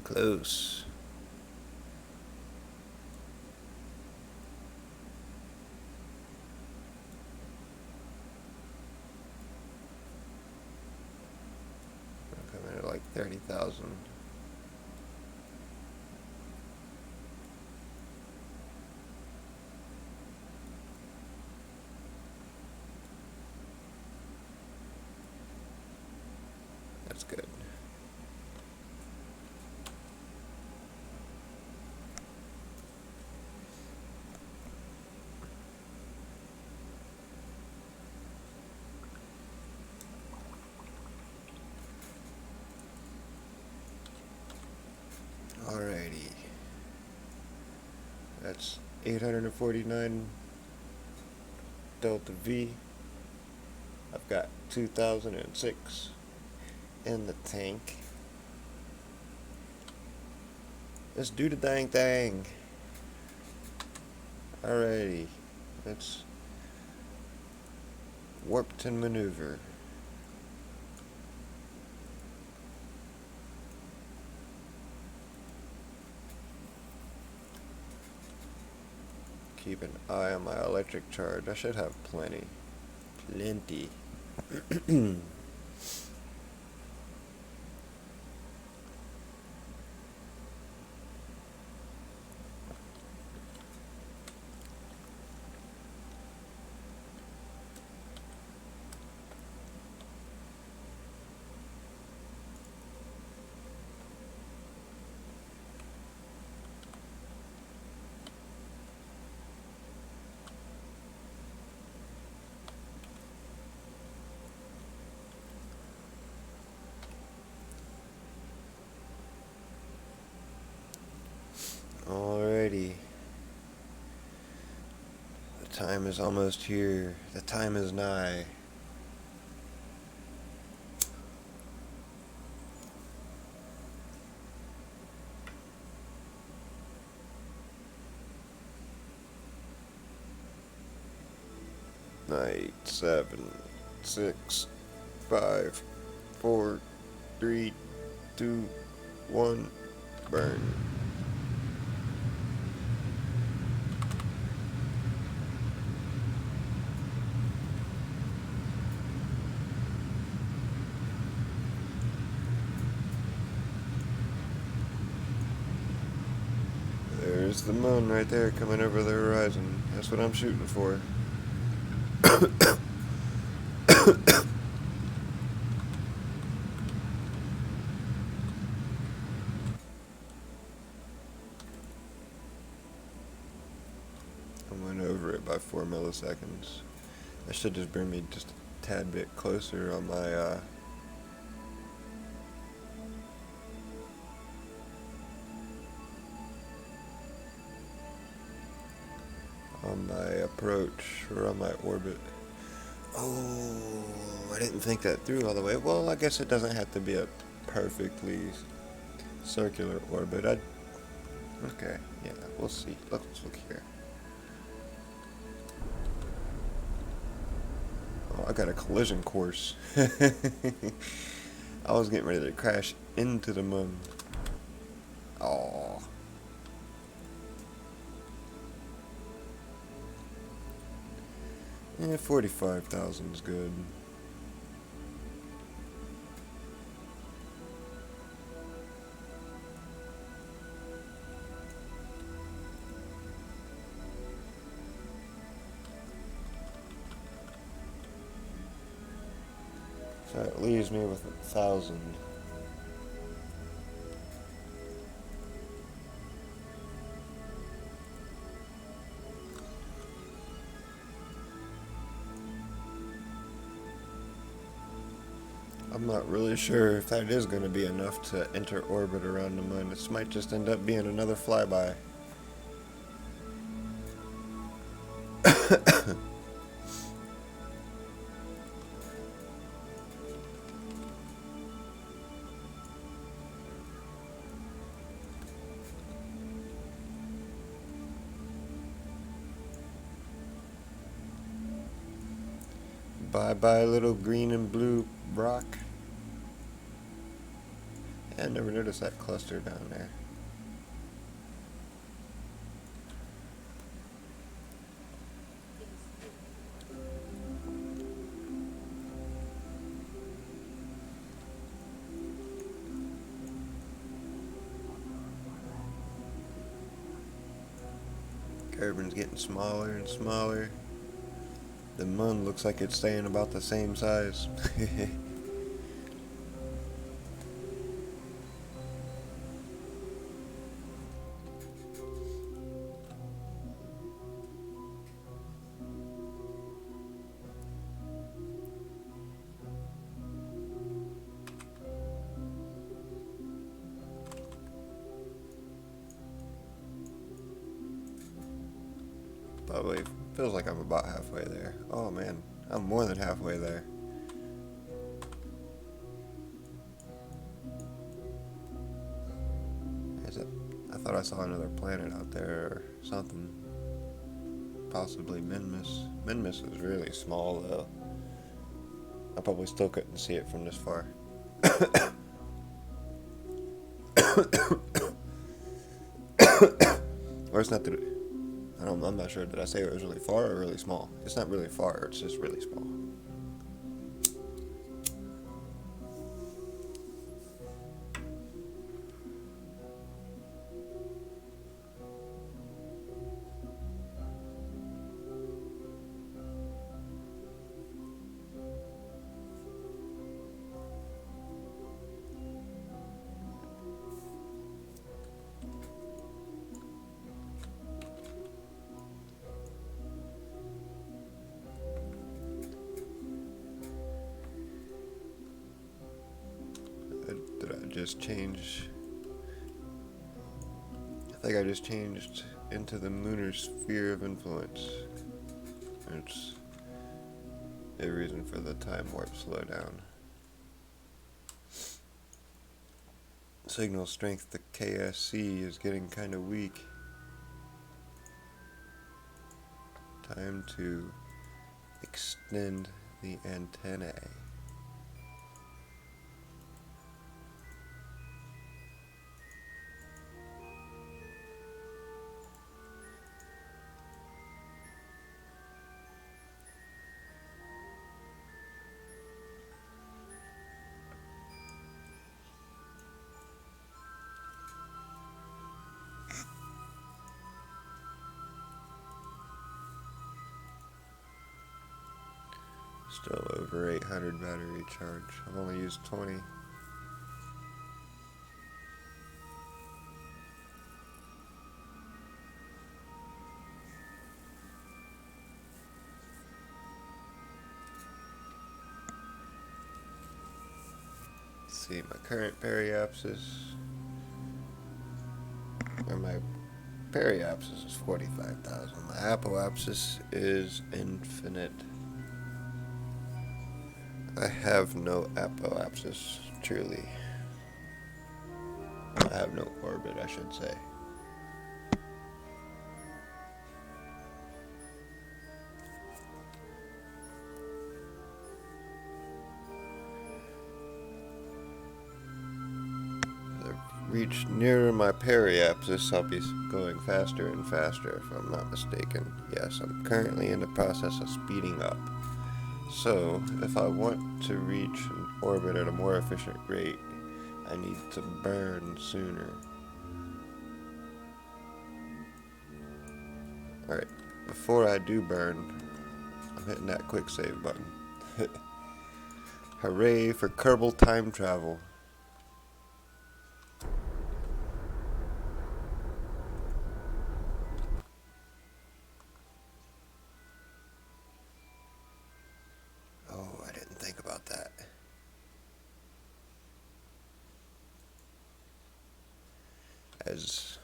Close. I'm coming at like 30,000. That's good. Alrighty. That's 849 Delta V. I've got 2006 in the tank. Let's do the dang thing. Alrighty. Let's Warpton maneuver. Keep an eye on my electric charge. I should have plenty. Plenty. Alrighty. The time is almost here. The time is nigh. Night. 7, 6, 5, 4, 3, 2, 1, burn. There's the moon right there coming over the horizon. That's what I'm shooting for. I went over it by 4 milliseconds. That should just bring me just a tad bit closer on my approach, or on my orbit. Oh, I didn't think that through all the way. Well, I guess it doesn't have to be a perfectly circular orbit. Okay, yeah, we'll see. Let's look here. Oh, I got a collision course. I was getting ready to crash into the moon. Oh. Yeah, 45,000 is good. So it leaves me with 1,000. I'm not really sure if that is going to be enough to enter orbit around the moon. This might just end up being another flyby. Bye bye, little green and blue rock. I never noticed that cluster down there. Kerbin's getting smaller and smaller. The moon looks like it's staying about the same size. Probably feels like I'm about halfway there. Oh man, I'm more than halfway there. Is it? I thought I saw another planet out there or something. Possibly Minmus. Minmus is really small though. I probably still couldn't see it from this far. Or it's not that. I'm not sure. Did I say it was really far or really small? It's not really far. It's just really small. Did I just change? I think I just changed into the lunar sphere of influence. It's a reason for the time warp slowdown. Signal strength to KSC is getting kind of weak. Time to extend the antennae. Still over 800 battery charge. I've only used 20. Let's see, my current periapsis, or my periapsis is 45,000. My apoapsis is infinite. I have no apoapsis, truly. I have no orbit, I should say. As I reach nearer my periapsis, I'll be going faster and faster, if I'm not mistaken. Yes, I'm currently in the process of speeding up. So, if I want to reach an orbit at a more efficient rate, I need to burn sooner. Alright, before I do burn, I'm hitting that quick save button. Hooray for Kerbal time travel. Oh, I didn't think about that. As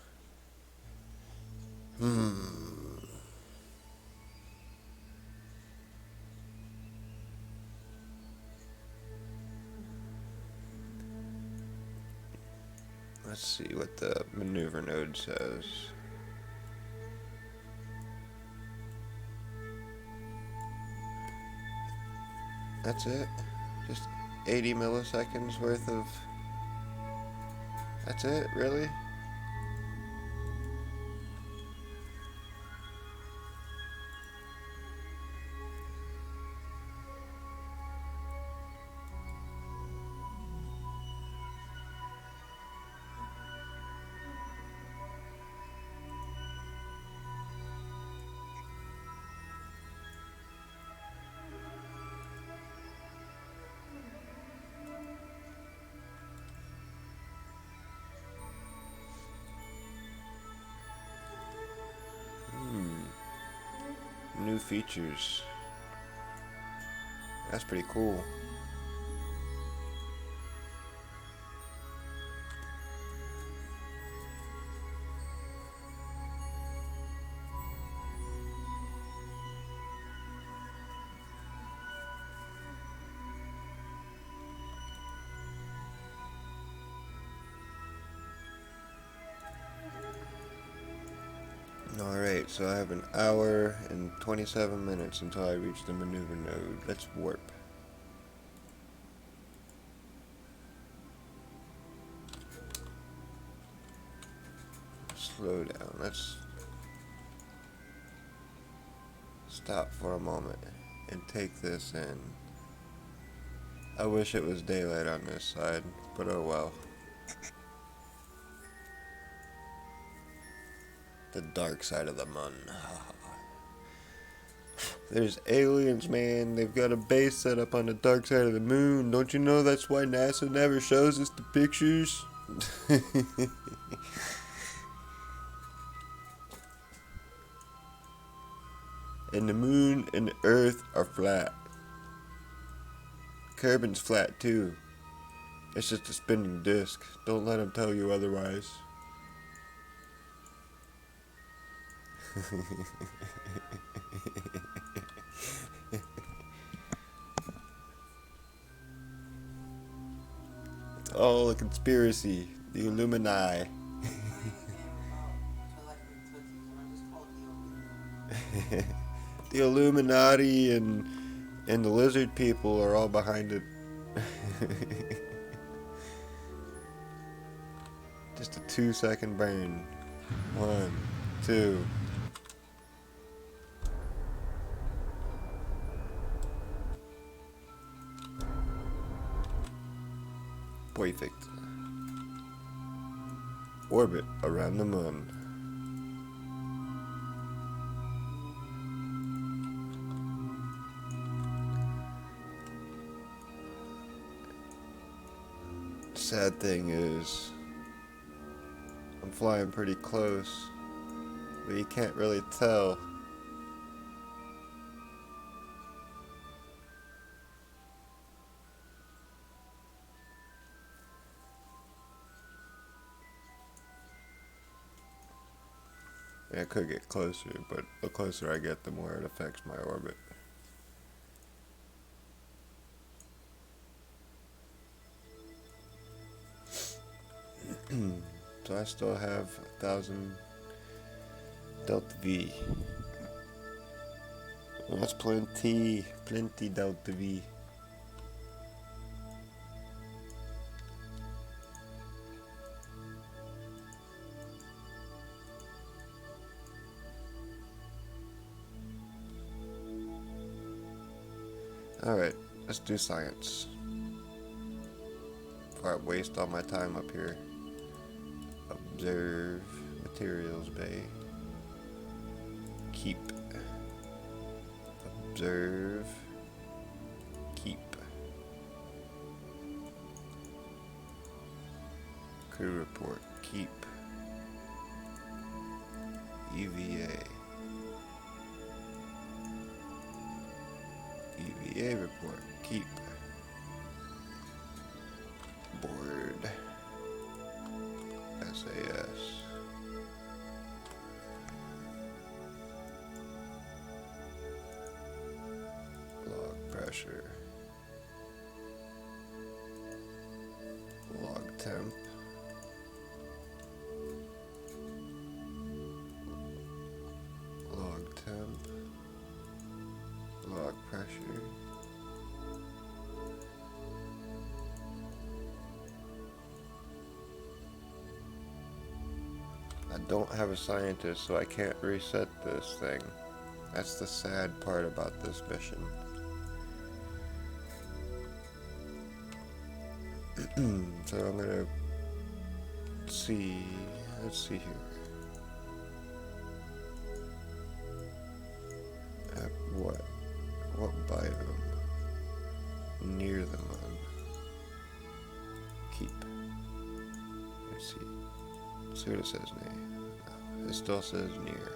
let's see what the maneuver node says. That's it. Just 80 milliseconds worth of That's it? Really? Hmm. New features. That's pretty cool. Alright, so I have an hour and 27 minutes until I reach the maneuver node. Let's warp. Slow down. Let's stop for a moment and take this in. I wish it was daylight on this side, but oh well. The dark side of the moon. There's aliens, man. They've got a base set up on the dark side of the moon. Don't you know that's why NASA never shows us the pictures? And the moon and the earth are flat. Kerbin's flat too. It's just a spinning disk. Don't let them tell you otherwise. It's all a conspiracy. The Illuminati. The Illuminati and the lizard people are all behind it. Just a 2-second burn. 1, 2. Perfect. Orbit around the moon. Sad thing is, I'm flying pretty close, but you can't really tell. I could get closer, but the closer I get, the more it affects my orbit. So I still have 1,000 Delta V. That's plenty Delta V. Alright, let's do science. Before I waste all my time up here. Observe materials bay. Keep. Observe. Keep. Crew report. Keep. EVA. EVA report. Keep. Board. SAS. Log pressure. Log temp. Log temp. Log pressure. don't have a scientist, so I can't reset this thing. That's the sad part about this mission. So I'm gonna see. Let's see here. At what biome? Near the moon. Keep. Let's see. See what it says near. No, it still says near.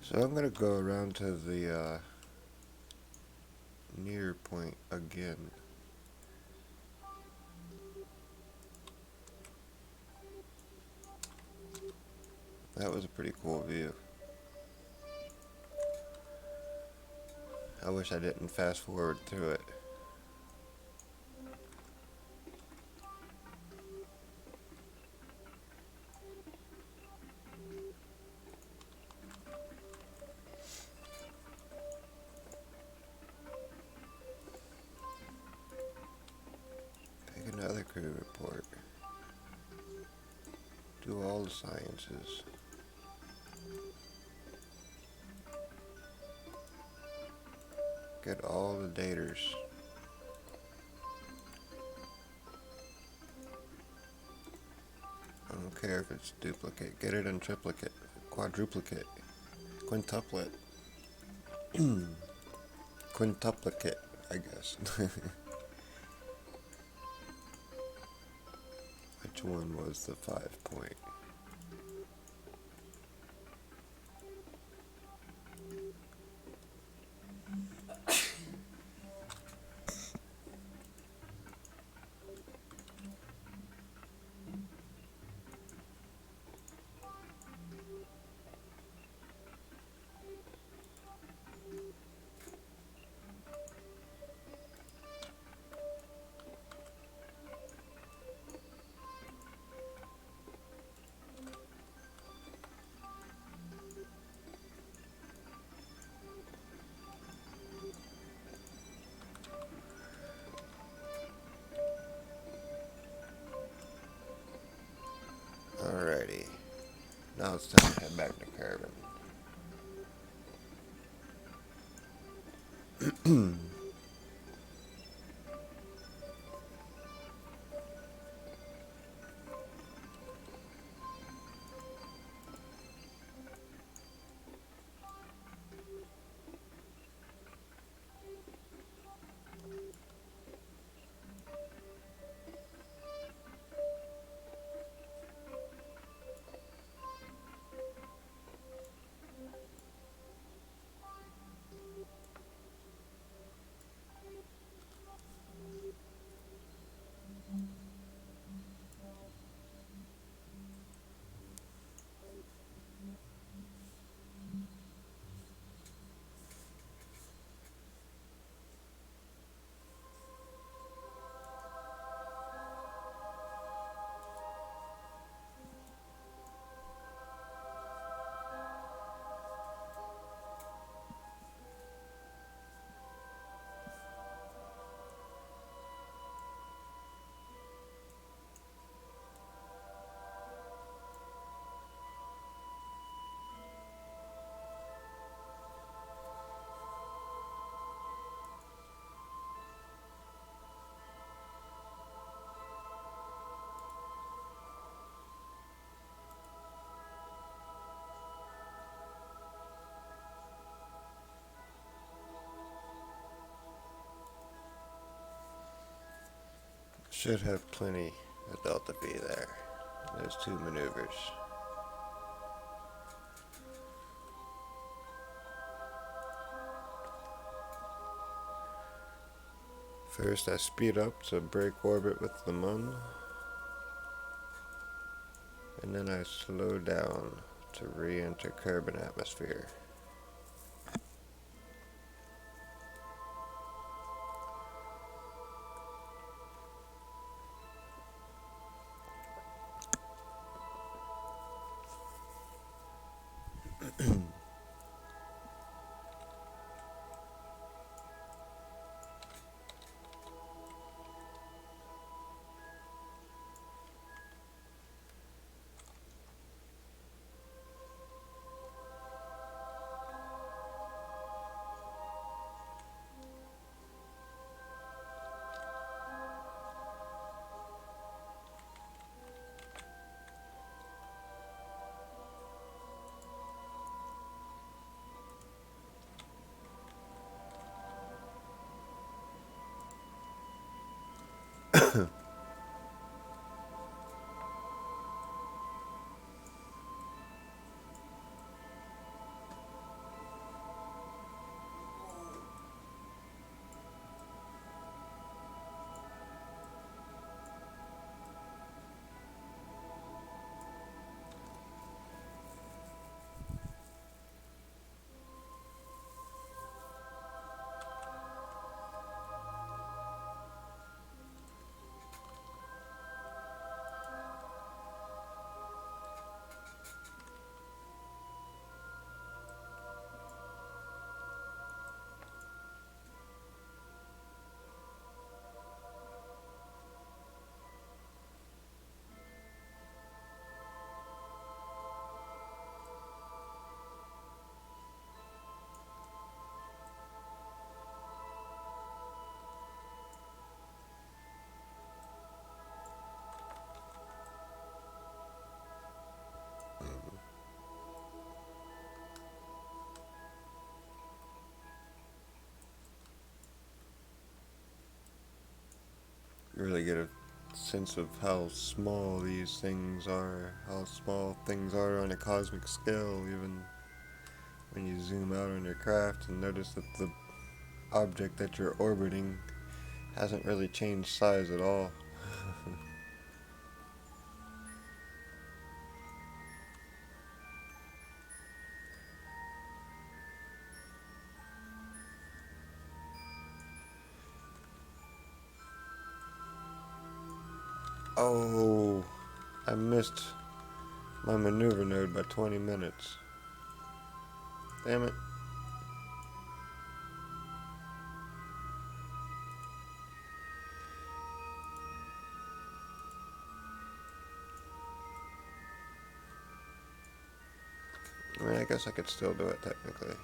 So I'm gonna go around to the near point again. That was a pretty cool view. I wish I didn't fast forward through it. Take another crew report. Do all the sciences. Get all the daters. I don't care if it's duplicate. Get it in triplicate, quadruplicate, quintuplet, quintuplicate, I guess. Which one was the 5-point? Now it's time to head back to Kerbin. Should have plenty of Delta V there. Those two maneuvers. First I speed up to break orbit with the Mun, and then I slow down to re-enter Kerbin atmosphere. Really get a sense of how small these things are, how small things are on a cosmic scale, even when you zoom out on your craft and notice that the object that you're orbiting hasn't really changed size at all. Oh, I missed my maneuver node by 20 minutes. Damn it. I mean, I guess I could still do it technically.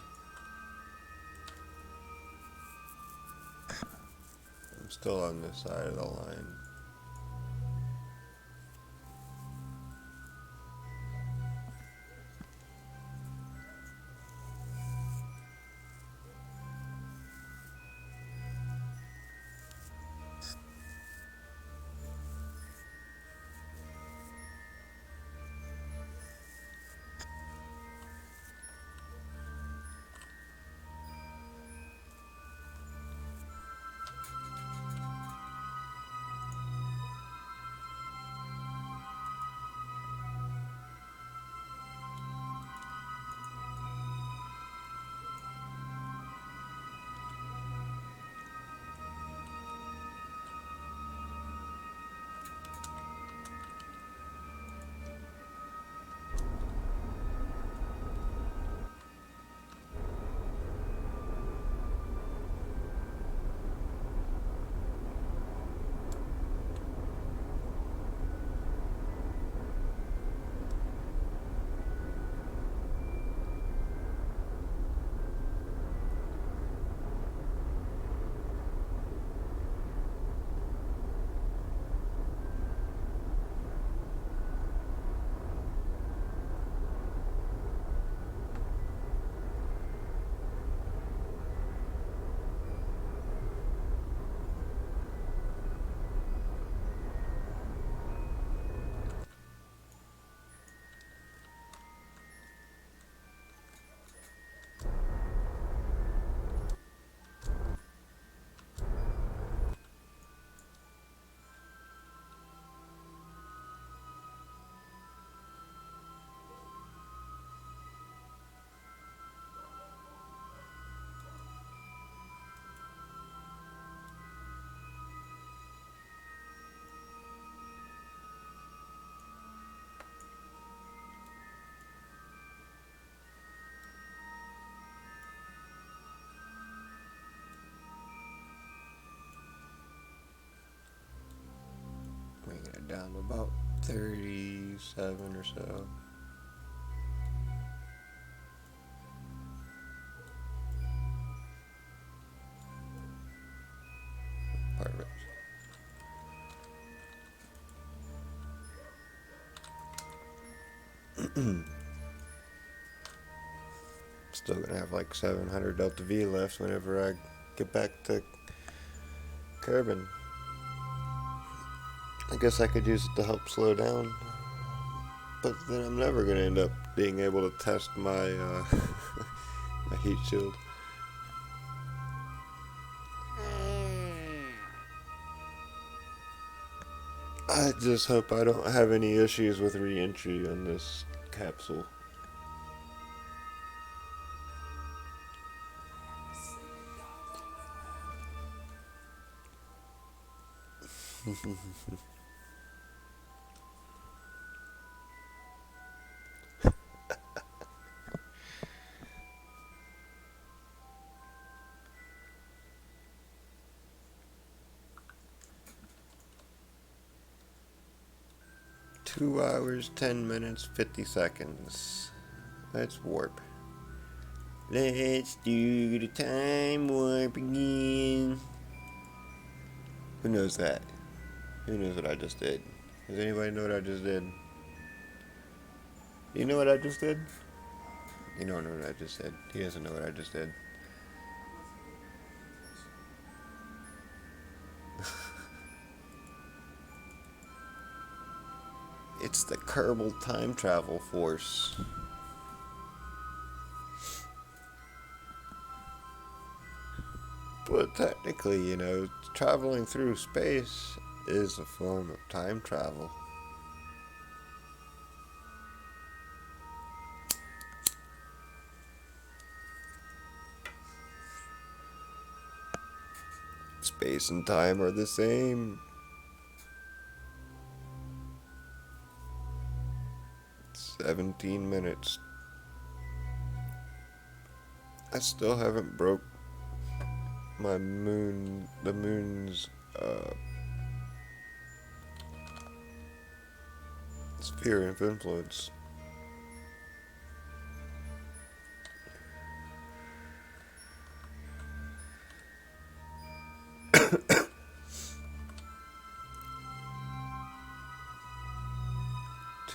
I'm still on this side of the line. Bringing it down to about 37 or so. Perfect. Still gonna have like 700 Delta V left whenever I get back to Kerbin. I guess I could use it to help slow down, but then I'm never gonna end up being able to test my my heat shield. I just hope I don't have any issues with re-entry on this capsule. Two hours, 10 minutes, 50 seconds. Let's warp. Let's do the time warp again. Who knows that? Who knows what I just did? Does anybody know what I just did? You know what I just did? You don't know what I just did. He doesn't know what I just did. It's the Kerbal Time Travel Force. But technically, you know, traveling through space is a form of time travel. Space and time are the same. 17 minutes. I still haven't broke my the moon's sphere of influence.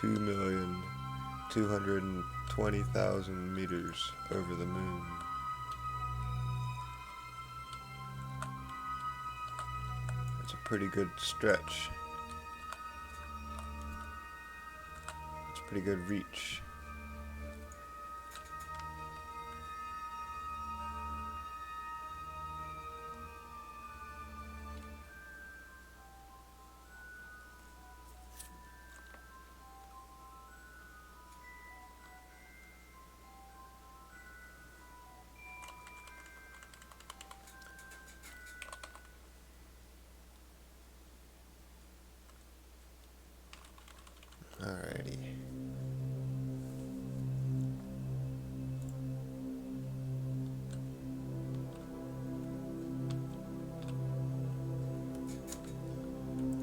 2,220,000 meters over the moon. It's a pretty good stretch. It's a pretty good reach. Alrighty.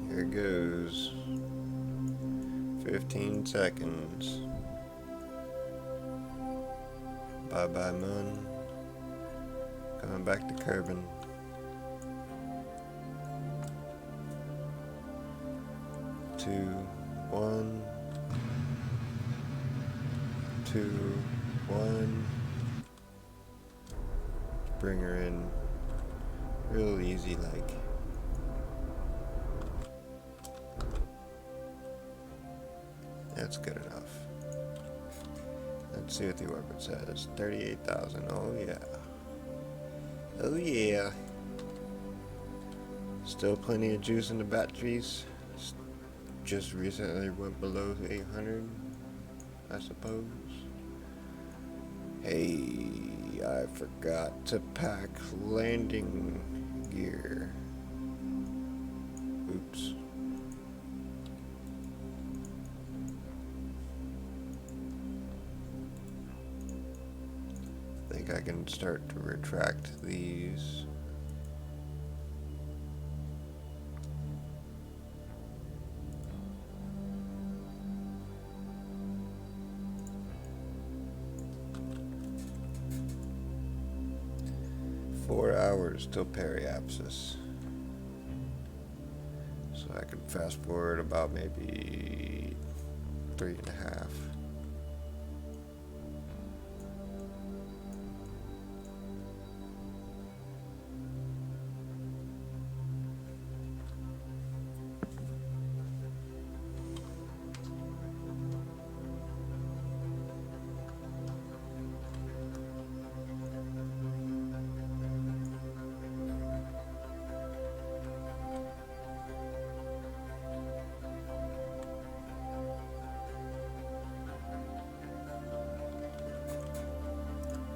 Here goes. 15 seconds. Bye bye moon. Coming back to Kerbin. 2, 1. 2, 1. Bring her in real easy like. That's good enough. Let's see what the orbit says. 38,000. Oh yeah. Oh yeah. Still plenty of juice in the batteries. Just recently went below 800, I suppose. Hey, I forgot to pack landing gear. Oops. I think I can start to retract these. Till periapsis, so I can fast forward about maybe 3.5.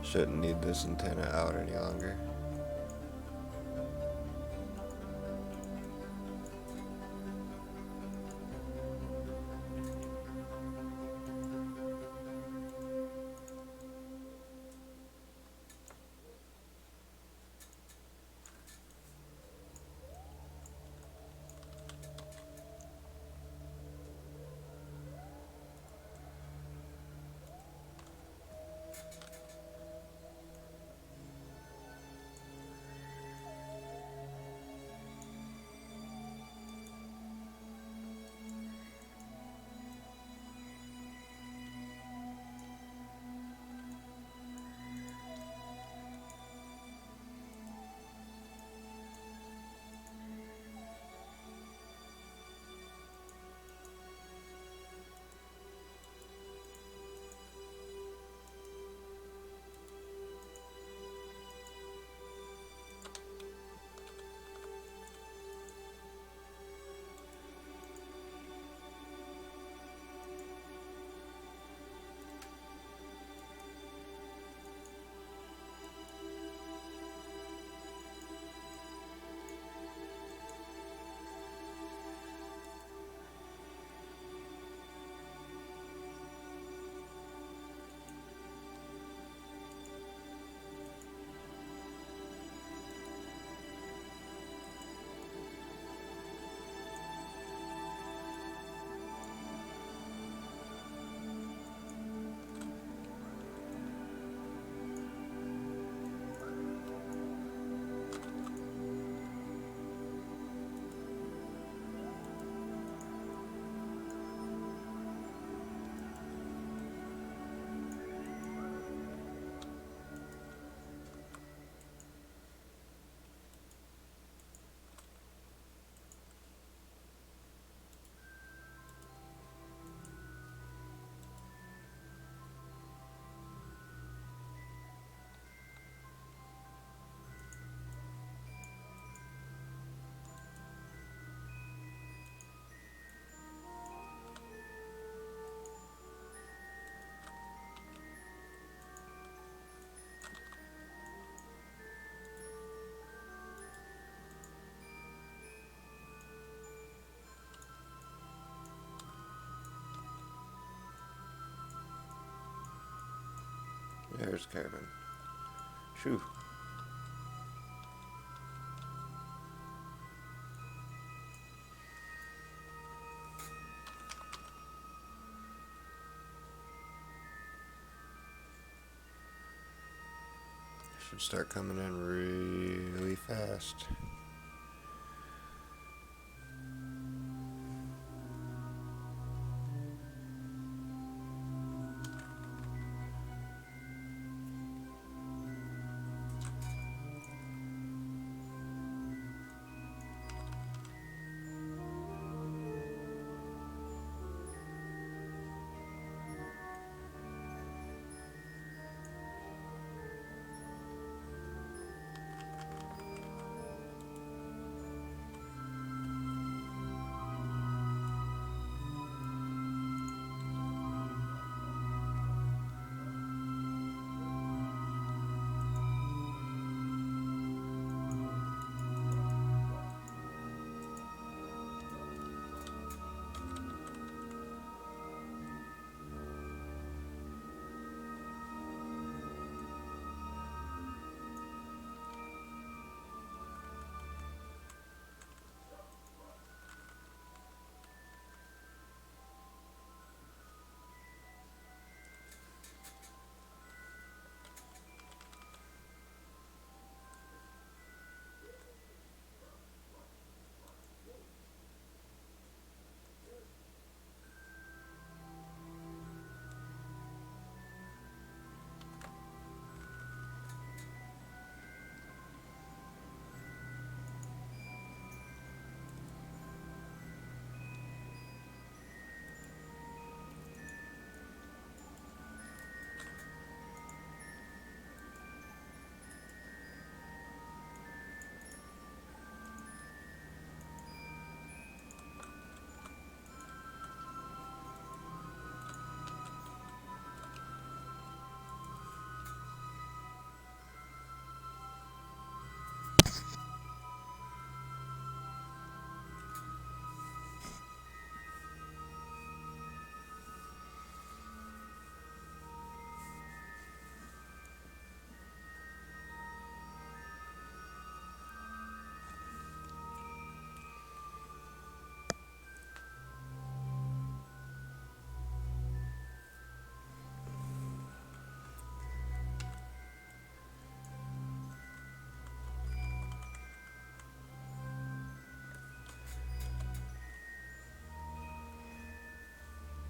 Shouldn't need this antenna out any longer. There's Kevin. Shoo. Should start coming in really fast.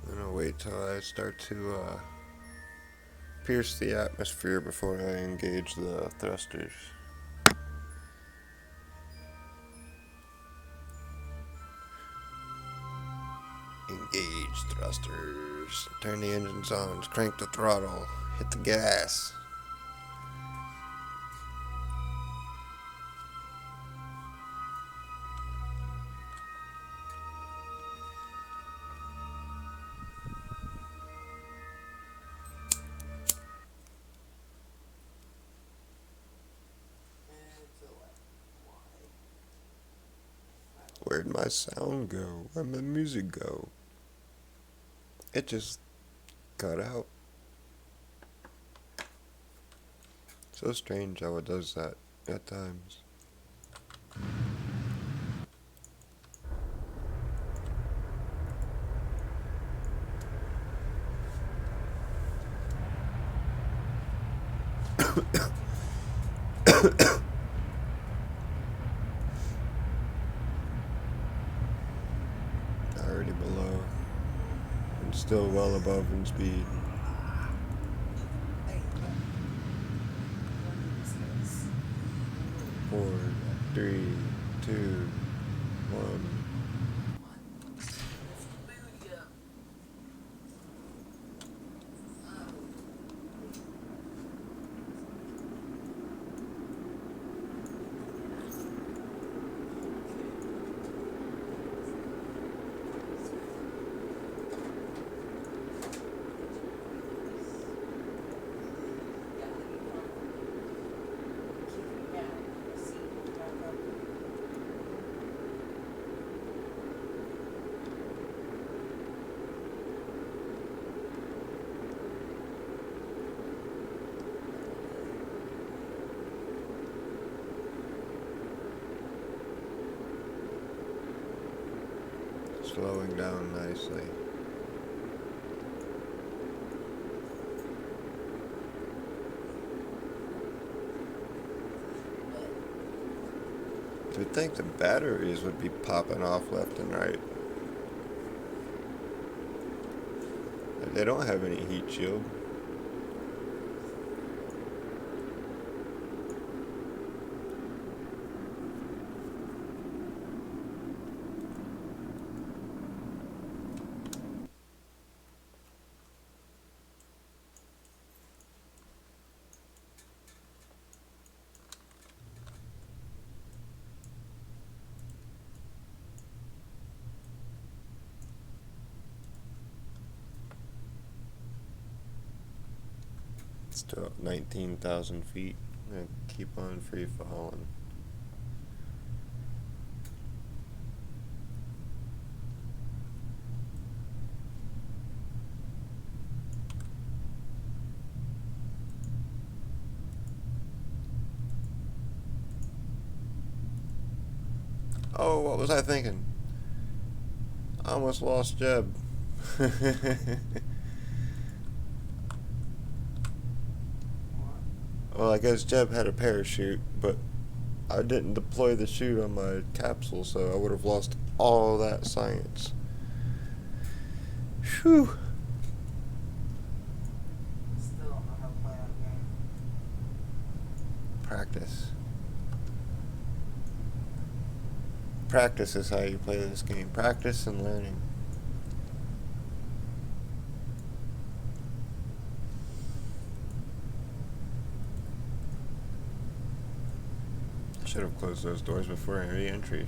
I'm gonna wait till I start to pierce the atmosphere before I engage the thrusters. Engage thrusters. Turn the engines on. Crank the throttle. Hit the gas. Where'd my sound go? Where'd my music go? It just cut out. So strange how it does that at times. Already below and still well above in speed. 4, 3, 2, 1. slowing down nicely. You'd think the batteries would be popping off left and right. They don't have any heat shield. Still 19,000 feet. I'm gonna keep on free falling. Oh, what was I thinking? I almost lost Jeb. Well, I guess Jeb had a parachute, but I didn't deploy the chute on my capsule, so I would have lost all that science. Whew. Still don't know how to play that game. Practice. Practice is how you play this game. Practice and learning. I should have closed those doors before re-entry.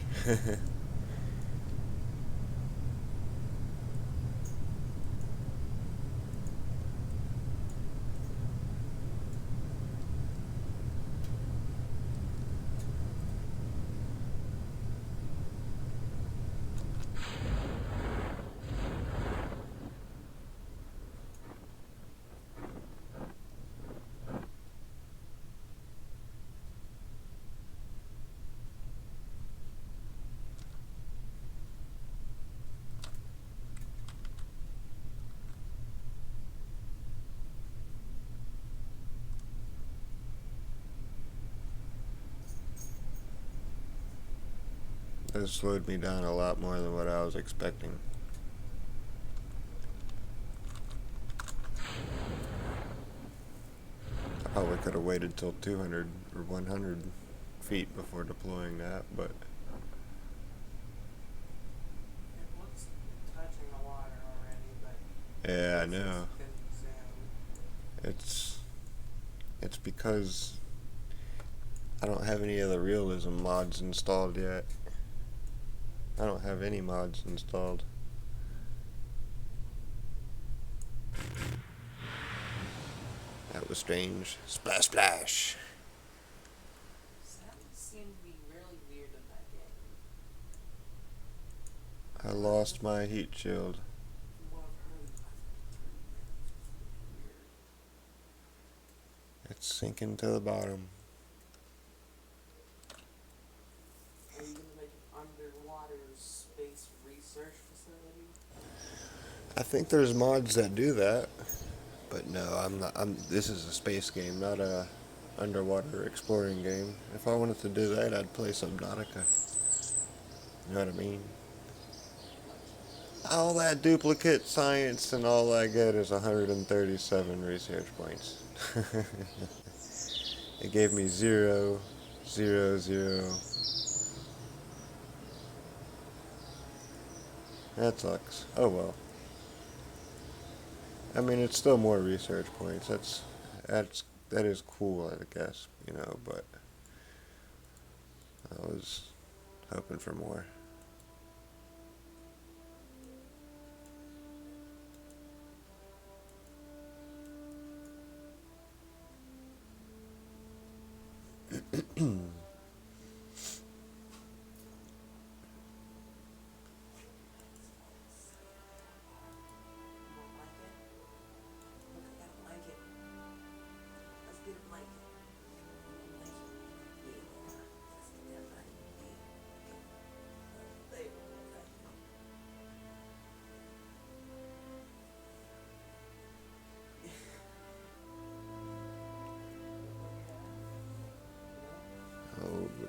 That slowed me down a lot more than what I was expecting. I probably could have waited till 200 or 100 feet before deploying that, but It looks touching the water already, but yeah, I it's know. just 'cause you zoomed. It's because I don't have any of the realism mods installed yet. I don't have any mods installed. That was strange. Splash, splash. Sounds seem to be really weird in that game. I lost my heat shield. From what I've heard, it's weird. It's sinking to the bottom. Are you gonna make an underwater space research facility? I think there's mods that do that, but no, I'm not. This is a space game, not a underwater exploring game. If I wanted to do that, I'd play Subnautica. You know what I mean? All that duplicate science and all I get is 137 research points. It gave me 0, 0, 0. That sucks. Oh well. I mean, it's still more research points. That is cool, I guess, you know, but I was hoping for more.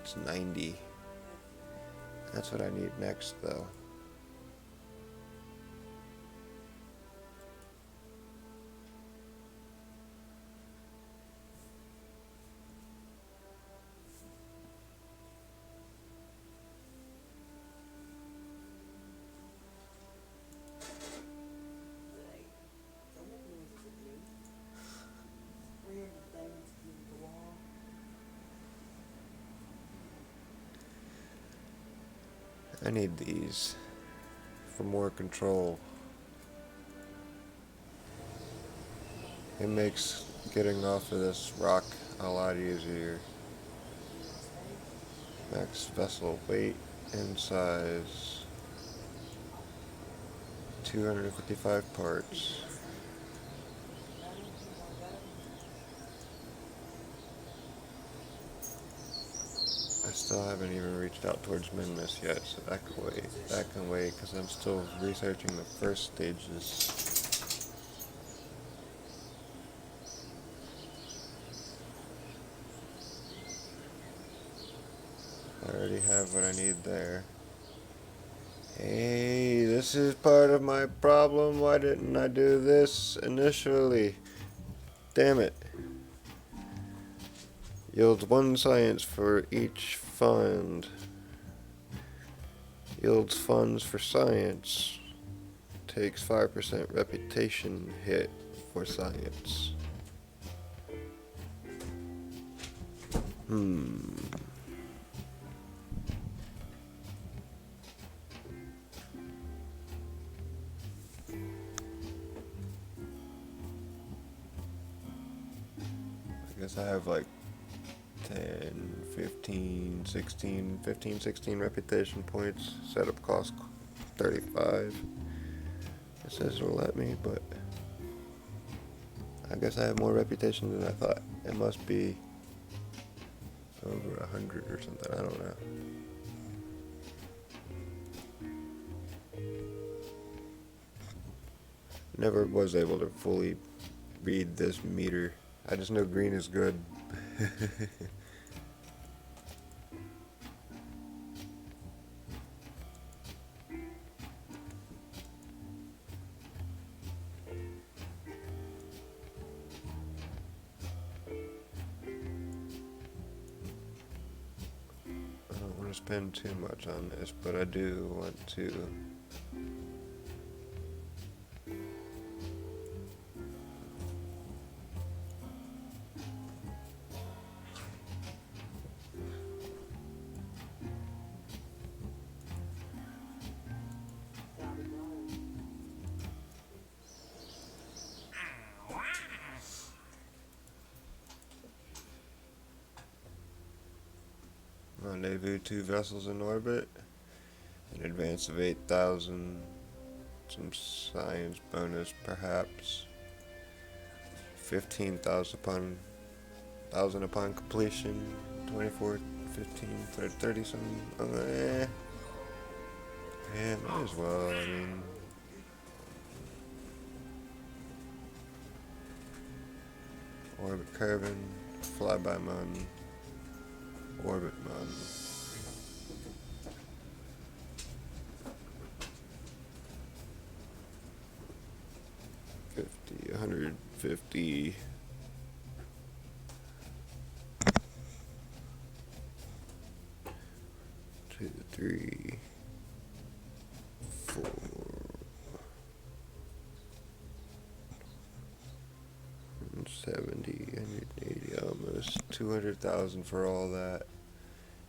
It's 90. That's what I need next, though. I need these for more control. It makes getting off of this rock a lot easier. Max vessel weight and size. 255 parts. I still haven't even reached out towards Minmus yet, so that can wait. That can wait, because I'm still researching the first stages. I already have what I need there. Hey, this is part of my problem. Why didn't I do this initially? Damn it. Yields 1 science for each fund. Yields funds for science. Takes 5% reputation hit for science. I guess I have like 10, 15, 16, 15, 16 reputation points. Setup cost 35. It says it'll let me, but I guess I have more reputation than I thought. It must be over 100 or something. I don't know. Never was able to fully read this meter. I just know green is good. I don't want to spend too much on this, but I do want to. Rendezvous 2 vessels in orbit. An advance of 8,000. Some science bonus, perhaps. 15,000 upon completion. 24, 15, 30 some. Yeah, might as well. I mean, orbit Kerbin, flyby Mun, orbit Mun. 50, 150. Two, 3, 4. 70, 180, almost 200,000 for all that,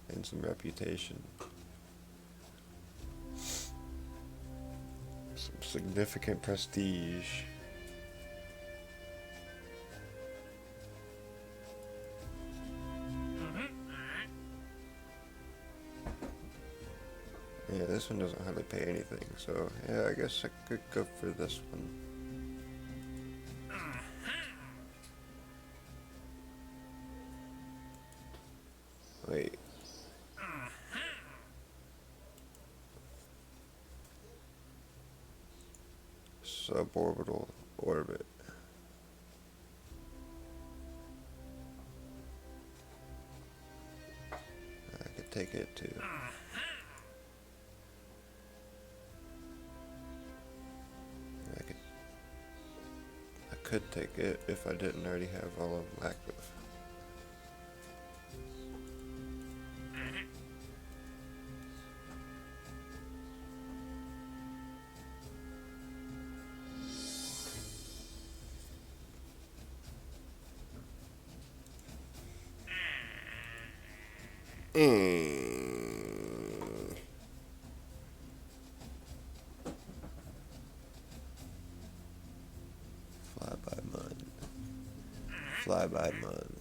and some reputation. Some significant prestige. Yeah, this one doesn't hardly pay anything, so yeah, I guess I could go for this one. Wait. Suborbital orbit. take it to. I could take it if I didn't already have all of them active. Fly by mud. Fly by mud.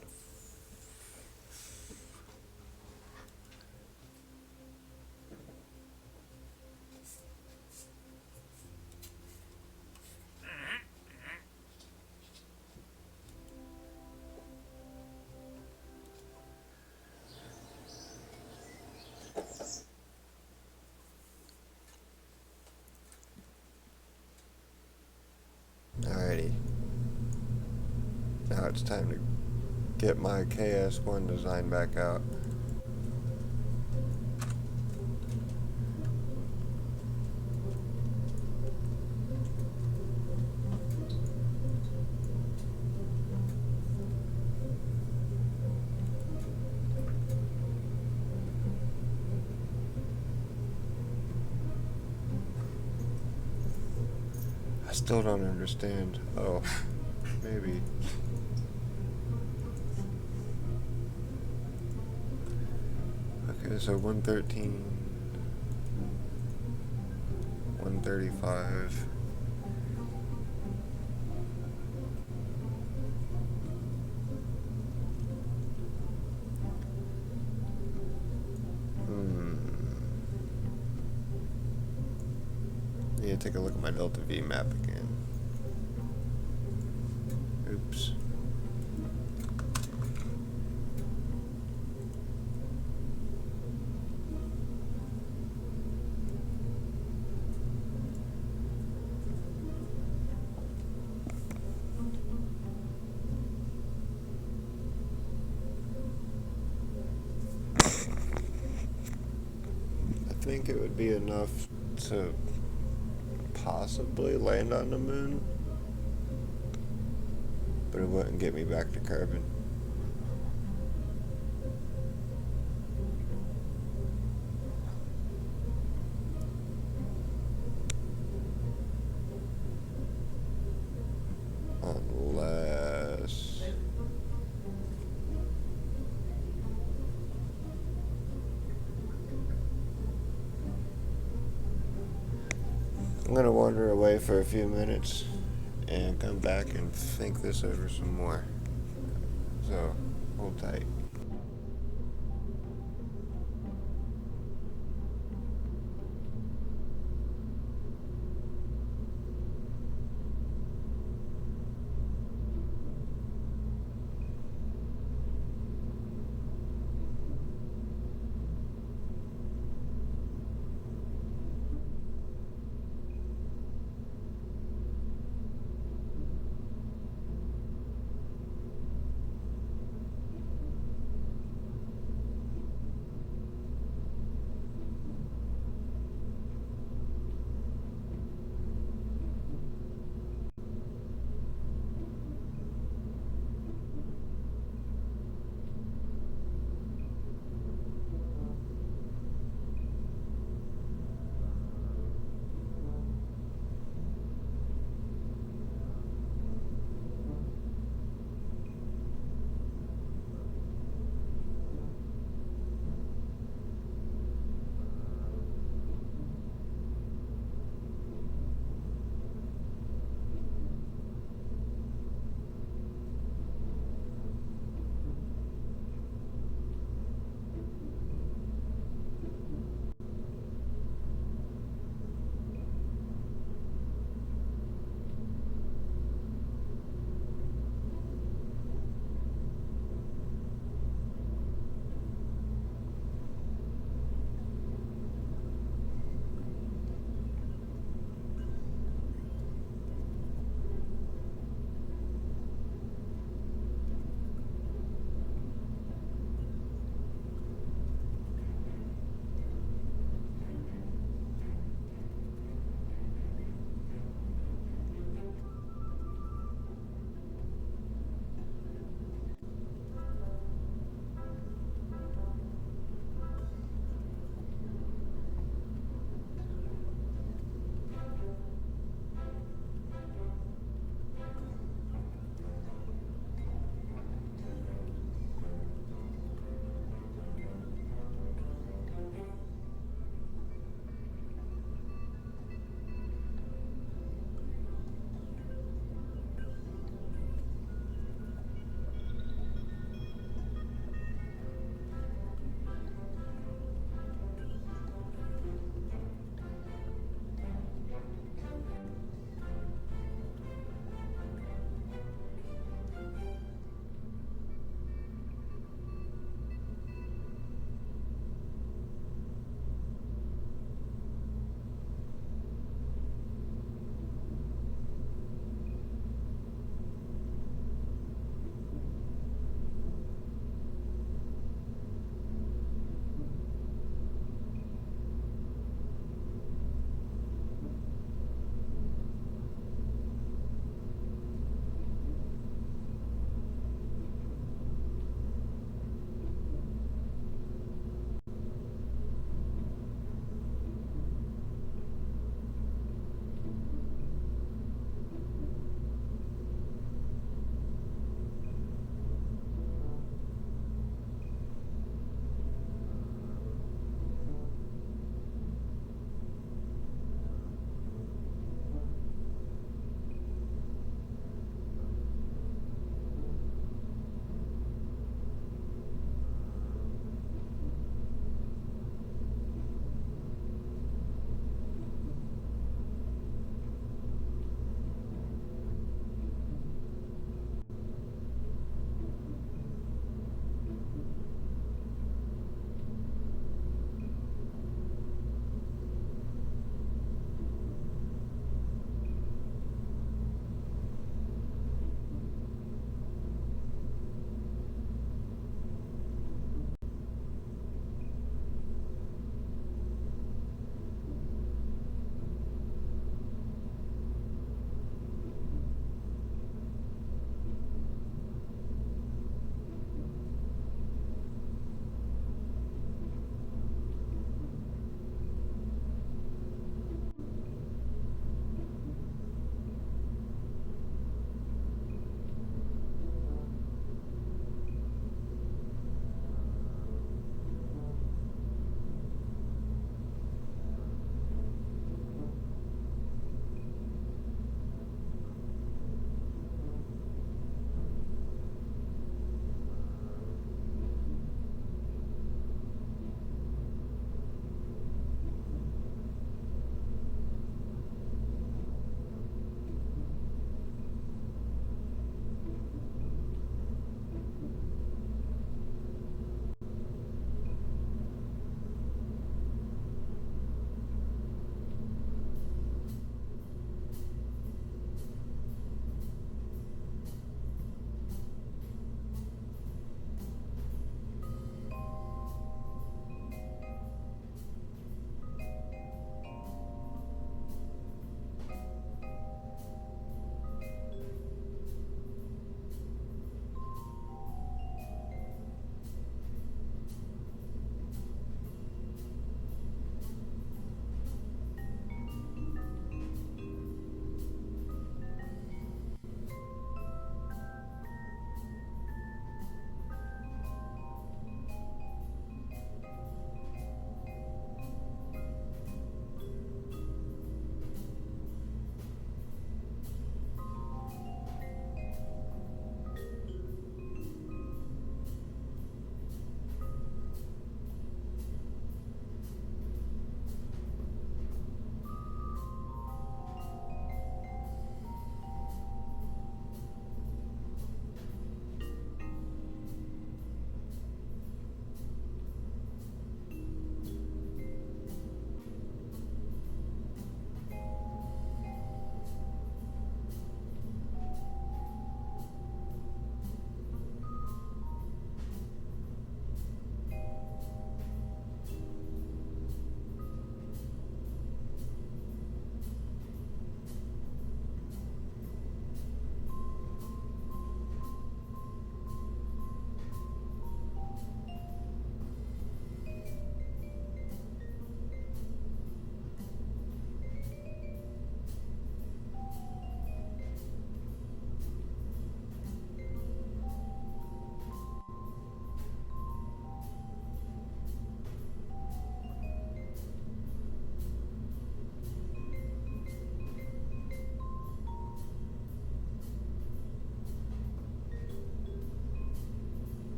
Alrighty. Now it's time to get my KS1 design back out. I still don't understand. Oh, maybe. Okay, so 113, 135. Need to take a look at my Delta V map again. Oops. I think it would be enough to possibly land on the moon, but it wouldn't get me back to Carbon. Unless... I'm gonna wander away for a few minutes and come back and think this over some more. So, hold tight.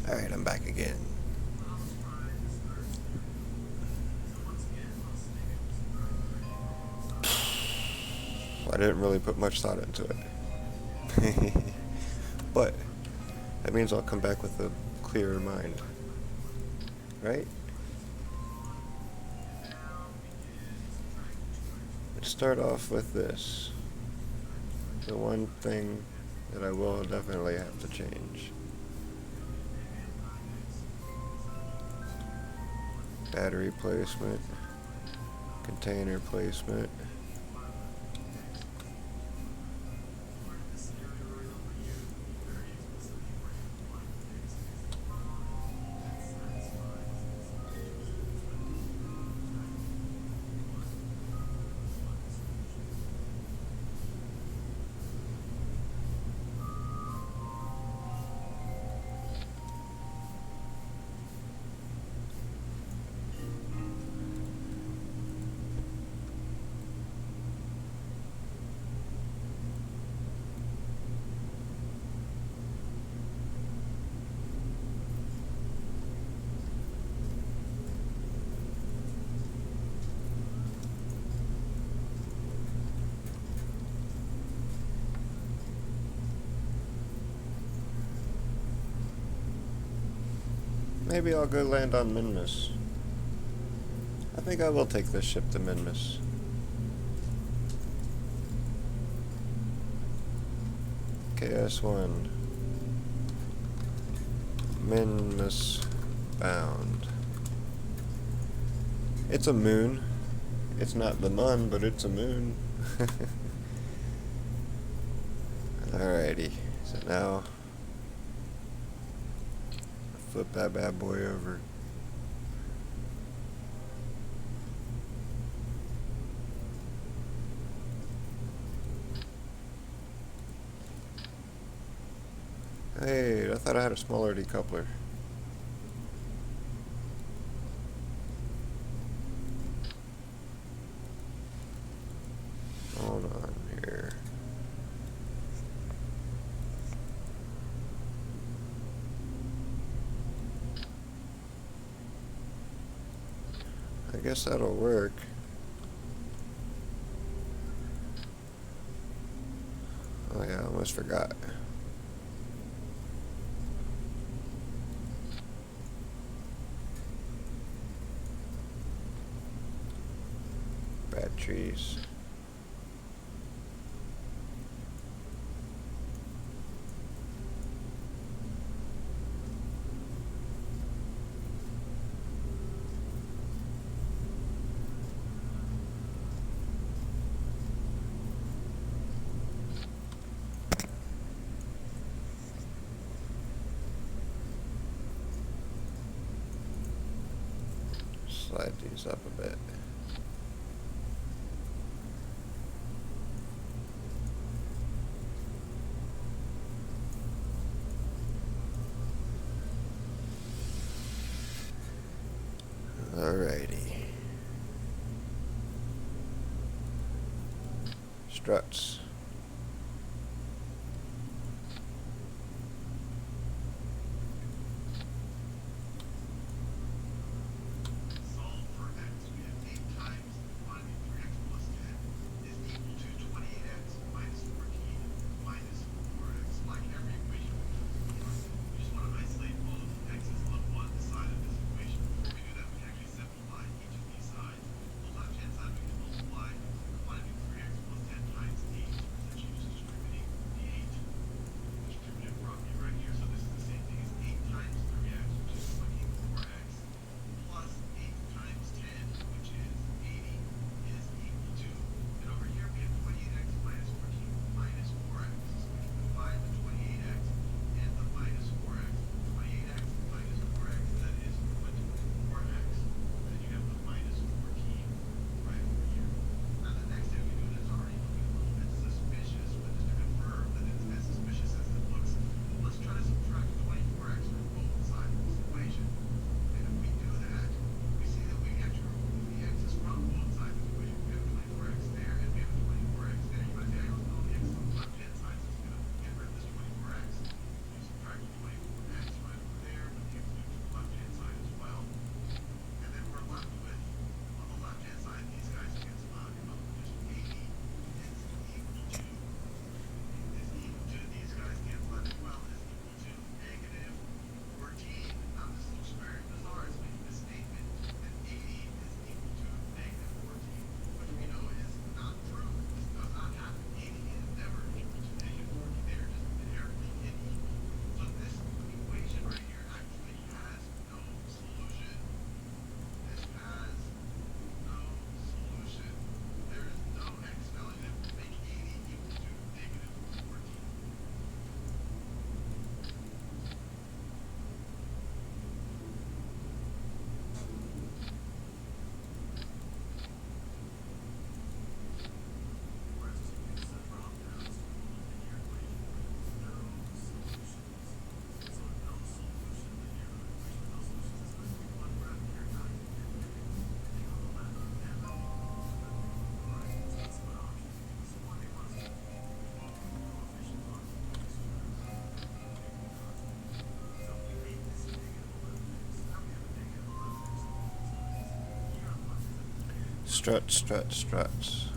Alright, I'm back again. I didn't really put much thought into it. But that means I'll come back with a clearer mind. Right? Let's start off with this. The one thing that I will definitely have to change. Battery placement. Container placement. Maybe I'll go land on Minmus. I think I will take this ship to Minmus. KS-1. Minmus bound. It's a moon. It's not the Mun, but it's a moon. Alrighty. So now flip that bad boy over. Hey, I thought I had a smaller decoupler. Hold on here. I guess that'll work. Oh yeah, I almost forgot. Batteries. Slide these up a bit. Alrighty. Struts. Struts, struts, struts.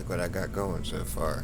like what I got going so far.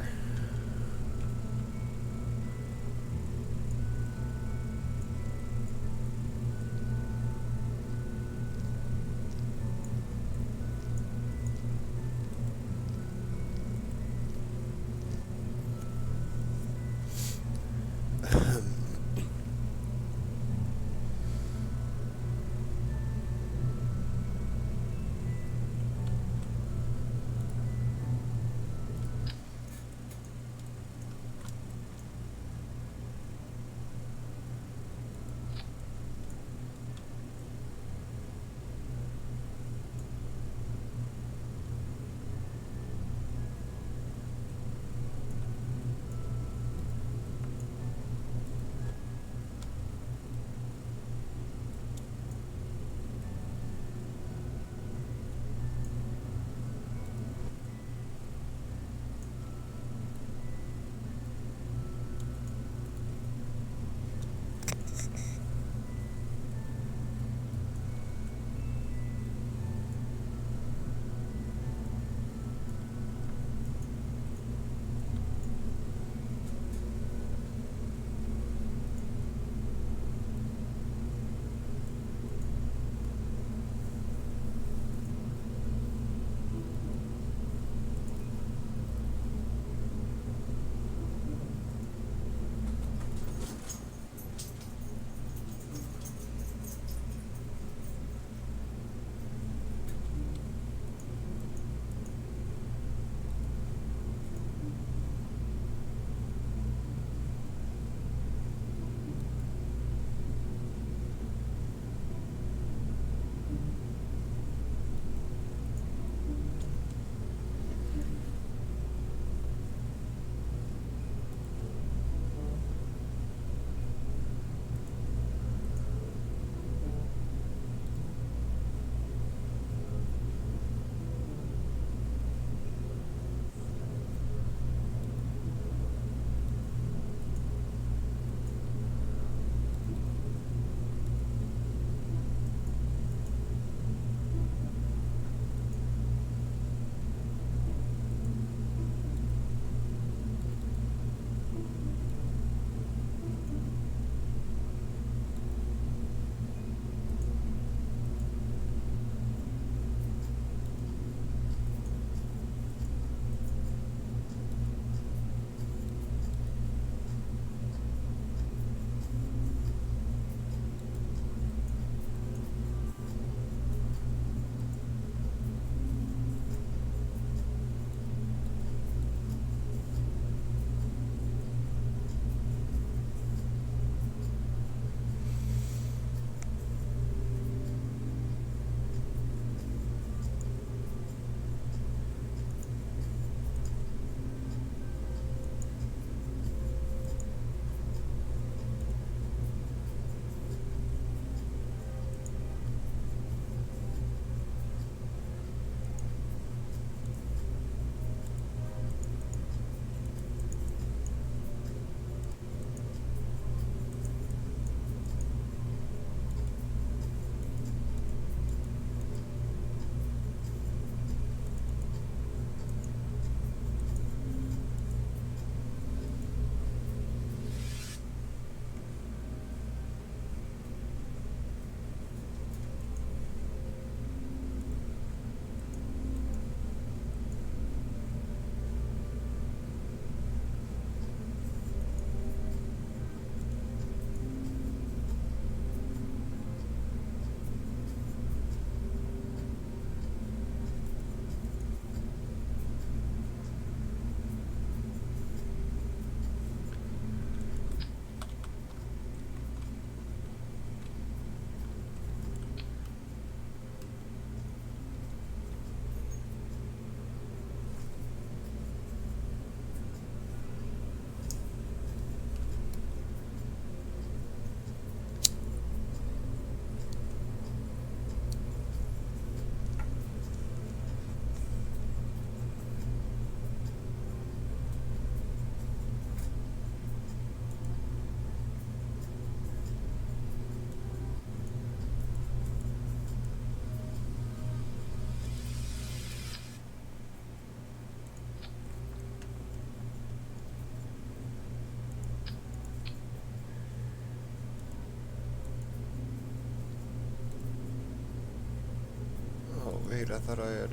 wait, I thought I had,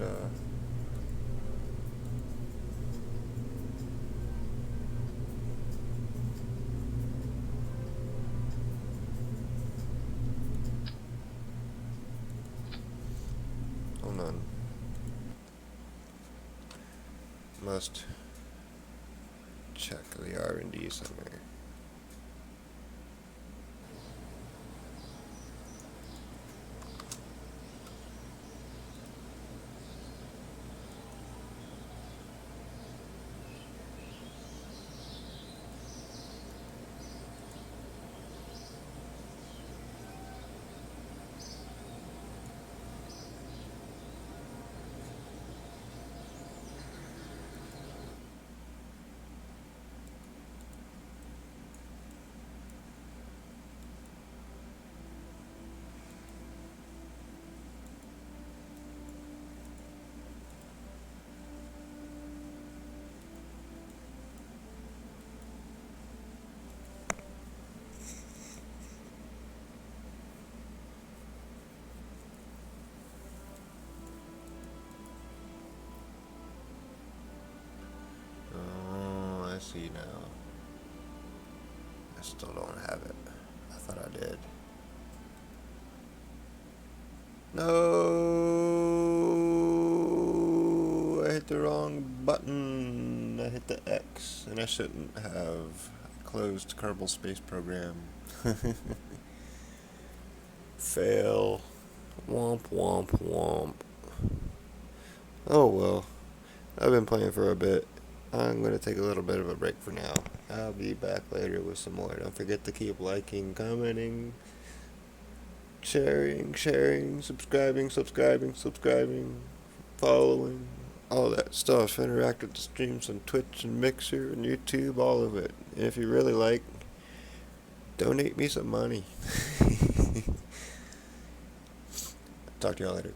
hold on. Must check the R&D center. Oh, I see now. I still don't have it. I thought I did. No, I hit the wrong button. I hit the X, and I shouldn't have. I closed Kerbal Space Program. Fail. Womp womp womp. Oh well. I've been playing for a bit. I'm going to take a little bit of a break for now. I'll be back later with some more. Don't forget to keep liking, commenting, sharing, subscribing, following, all that stuff. Interact with the streams on Twitch and Mixer and YouTube, all of it. And if you really like, donate me some money. Talk to y'all later.